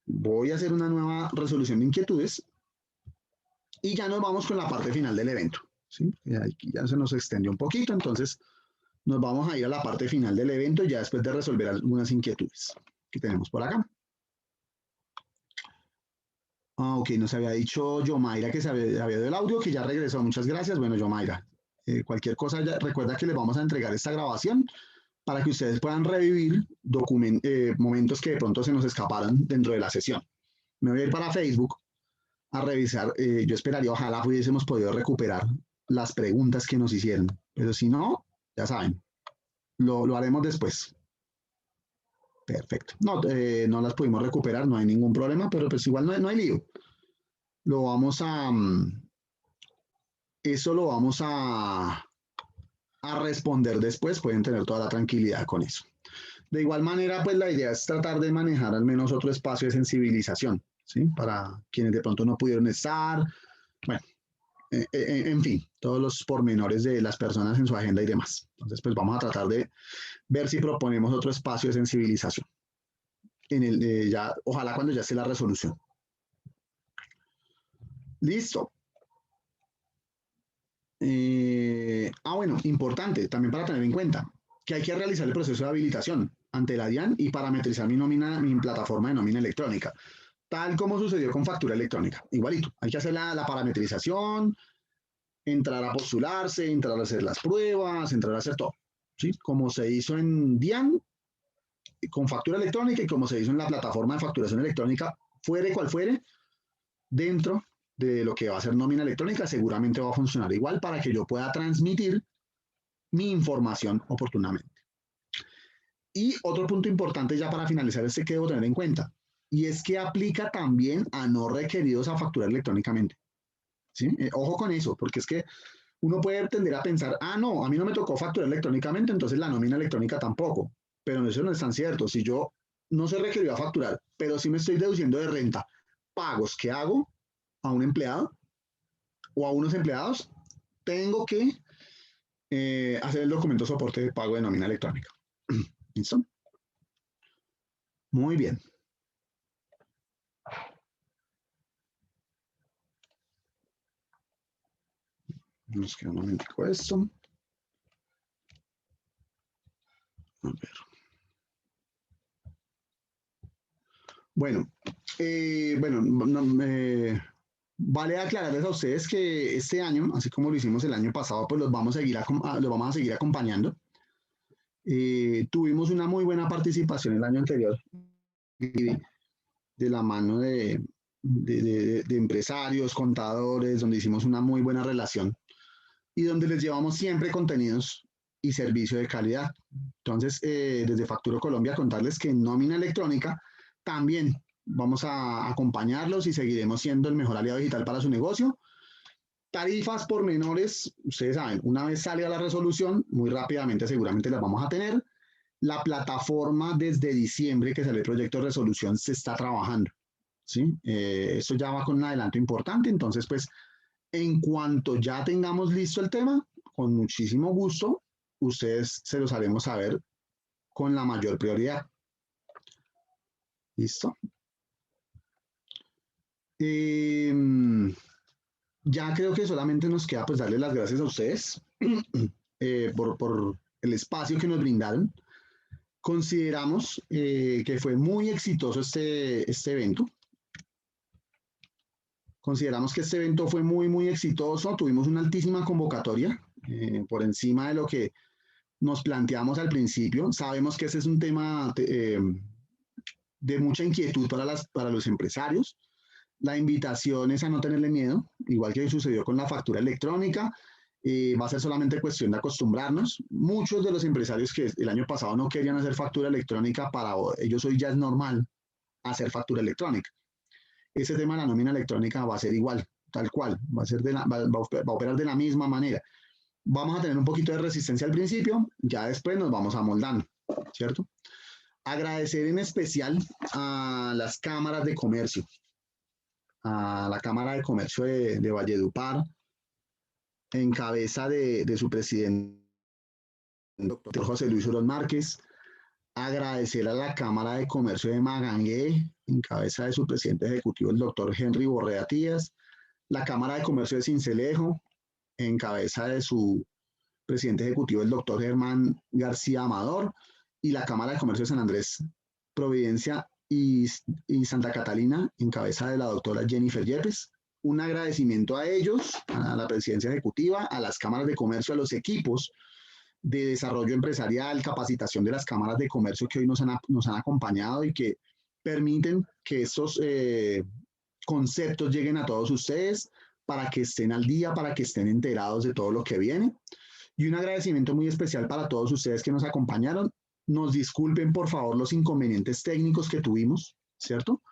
voy a hacer una nueva resolución de inquietudes y ya nos vamos con la parte final del evento, ¿sí? Aquí ya se nos extendió un poquito, entonces nos vamos a ir a la parte final del evento ya después de resolver algunas inquietudes que tenemos por acá. Ok, nos había dicho Yomaira que se había dado el audio, que ya regresó. Muchas gracias. Bueno, Yomaira, cualquier cosa, recuerda que les vamos a entregar esta grabación para que ustedes puedan revivir momentos que de pronto se nos escaparon dentro de la sesión. Me voy a ir para Facebook a revisar. Yo esperaría, ojalá pudiésemos podido recuperar las preguntas que nos hicieron. Pero si no, ya saben, lo haremos después. Perfecto. No las pudimos recuperar, no hay ningún problema, pero pues igual no hay lío. Eso lo vamos a responder después, pueden tener toda la tranquilidad con eso. De igual manera, pues la idea es tratar de manejar al menos otro espacio de sensibilización, ¿sí? Para quienes de pronto no pudieron estar. Bueno, en fin, todos los pormenores de las personas en su agenda y demás. Entonces, pues vamos a tratar de ver si proponemos otro espacio de sensibilización. Ya, ojalá cuando ya esté la resolución. Listo. Bueno, importante también para tener en cuenta que hay que realizar el proceso de habilitación ante la DIAN y parametrizar mi plataforma de nómina electrónica, tal como sucedió con factura electrónica. Igualito, hay que hacer la parametrización, entrar a postularse, entrar a hacer las pruebas, entrar a hacer todo, ¿sí? Como se hizo en DIAN con factura electrónica y como se hizo en la plataforma de facturación electrónica, fuere cual fuere, dentro de lo que va a ser nómina electrónica, seguramente va a funcionar igual para que yo pueda transmitir mi información oportunamente. Y otro punto importante ya para finalizar que debo tener en cuenta, y es que aplica también a no requeridos a facturar electrónicamente. ¿Sí? Ojo con eso, porque es que uno puede tender a pensar, no, a mí no me tocó facturar electrónicamente, entonces la nómina electrónica tampoco. Pero eso no es tan cierto. Si yo no soy requerido a facturar, pero sí me estoy deduciendo de renta pagos que hago a un empleado o a unos empleados, tengo que hacer el documento soporte de pago de nómina electrónica. ¿Listo? Muy bien. Nos queda un momentico esto. A ver. Bueno, vale aclararles a ustedes que este año, así como lo hicimos el año pasado, pues los vamos a seguir acompañando. Tuvimos una muy buena participación el año anterior de la mano de empresarios, contadores, donde hicimos una muy buena relación y donde les llevamos siempre contenidos y servicio de calidad. Entonces, desde Facturo Colombia, contarles que en nómina electrónica también vamos a acompañarlos y seguiremos siendo el mejor aliado digital para su negocio. Tarifas por menores, ustedes saben, una vez salga la resolución, muy rápidamente seguramente las vamos a tener. La plataforma desde diciembre que sale el proyecto de resolución se está trabajando, ¿sí? Esto ya va con un adelanto importante, entonces pues en cuanto ya tengamos listo el tema, con muchísimo gusto, ustedes se los haremos saber con la mayor prioridad. ¿Listo? Ya creo que solamente nos queda pues darle las gracias a ustedes por el espacio que nos brindaron. Consideramos que fue muy exitoso este evento. Consideramos que este evento fue muy exitoso. Tuvimos una altísima convocatoria por encima de lo que nos planteamos al principio. Sabemos que ese es un tema de mucha inquietud para los empresarios. La invitación es a no tenerle miedo, igual que sucedió con la factura electrónica. Va a ser solamente cuestión de acostumbrarnos. Muchos de los empresarios que el año pasado no querían hacer factura electrónica, para ellos hoy ya es normal hacer factura electrónica. Ese tema de la nómina electrónica va a ser igual, tal cual, va a operar de la misma manera. Vamos a tener un poquito de resistencia al principio, ya después nos vamos amoldando, ¿cierto? Agradecer en especial a las cámaras de comercio, a la Cámara de Comercio de Valledupar, en cabeza de su presidente, el doctor José Luis Urón Márquez. Agradecer a la Cámara de Comercio de Magangué, en cabeza de su presidente ejecutivo, el doctor Henry Borrea Tías. La Cámara de Comercio de Sincelejo, en cabeza de su presidente ejecutivo, el doctor Germán García Amador. Y la Cámara de Comercio de San Andrés, Providencia y Santa Catalina, en cabeza de la doctora Jennifer Yepes. Un agradecimiento a ellos, a la presidencia ejecutiva, a las cámaras de comercio, a los equipos de desarrollo empresarial, capacitación de las cámaras de comercio que hoy nos han acompañado y que permiten que estos conceptos lleguen a todos ustedes para que estén al día, para que estén enterados de todo lo que viene. Y un agradecimiento muy especial para todos ustedes que nos acompañaron. Nos disculpen, por favor, los inconvenientes técnicos que tuvimos, ¿cierto?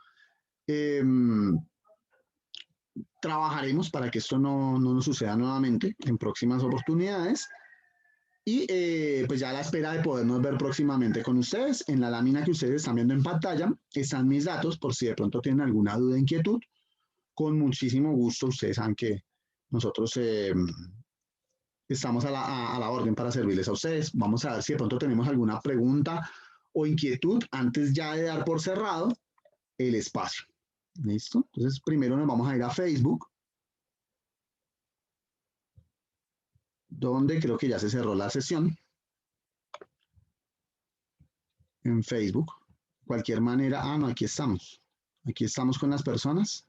Trabajaremos para que esto no nos suceda nuevamente en próximas oportunidades. Y pues ya a la espera de podernos ver próximamente con ustedes. En la lámina que ustedes están viendo en pantalla están mis datos por si de pronto tienen alguna duda o inquietud. Con muchísimo gusto, ustedes saben que nosotros estamos a la orden para servirles a ustedes. Vamos a ver si de pronto tenemos alguna pregunta o inquietud antes ya de dar por cerrado el espacio. ¿Listo? Entonces, primero nos vamos a ir a Facebook, donde creo que ya se cerró la sesión. En Facebook. Cualquier manera, no, aquí estamos. Aquí estamos con las personas.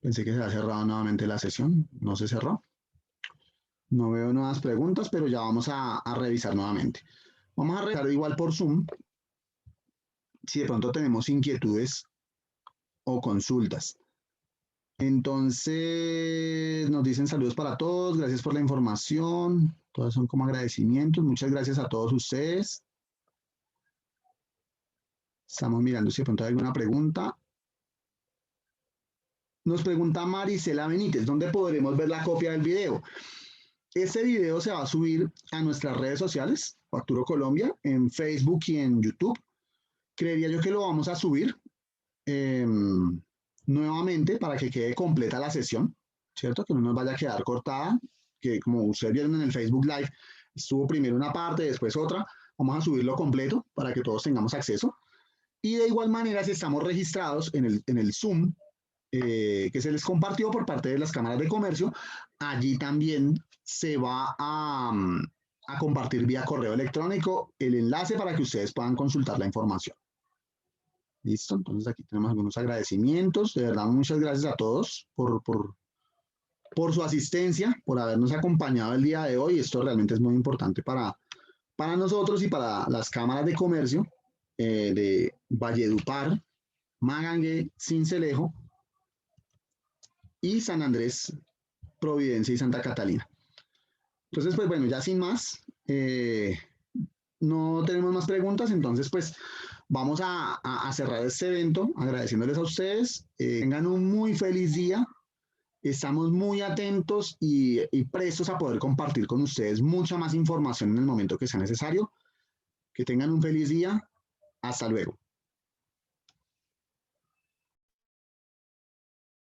Pensé que se había cerrado nuevamente la sesión. No se cerró. No veo nuevas preguntas, pero ya vamos a revisar nuevamente. Vamos a revisar igual por Zoom si de pronto tenemos inquietudes o consultas. Entonces, nos dicen saludos para todos, gracias por la información, todos son como agradecimientos, muchas gracias a todos ustedes. Estamos mirando si de pronto hay alguna pregunta. Nos pregunta Marisela Benítez, ¿dónde podremos ver la copia del video? Este video se va a subir a nuestras redes sociales, Facturo Colombia, en Facebook y en YouTube. Creería yo que lo vamos a subir nuevamente para que quede completa la sesión, ¿cierto? Que no nos vaya a quedar cortada, que como ustedes vieron en el Facebook Live, estuvo primero una parte, después otra. Vamos a subirlo completo para que todos tengamos acceso. Y de igual manera, si estamos registrados en el Zoom, que se les compartió por parte de las cámaras de comercio, allí también se va a compartir vía correo electrónico el enlace para que ustedes puedan consultar la información. Listo, entonces aquí tenemos algunos agradecimientos. De verdad, muchas gracias a todos por su asistencia, por habernos acompañado el día de hoy. Esto realmente es muy importante para nosotros y para las cámaras de comercio de Valledupar, Magangué, Sincelejo y San Andrés, Providencia y Santa Catalina. Entonces, pues bueno, ya sin más, no tenemos más preguntas, entonces pues vamos a cerrar este evento agradeciéndoles a ustedes. Tengan un muy feliz día. Estamos muy atentos y prestos a poder compartir con ustedes mucha más información en el momento que sea necesario. Que tengan un feliz día. Hasta luego.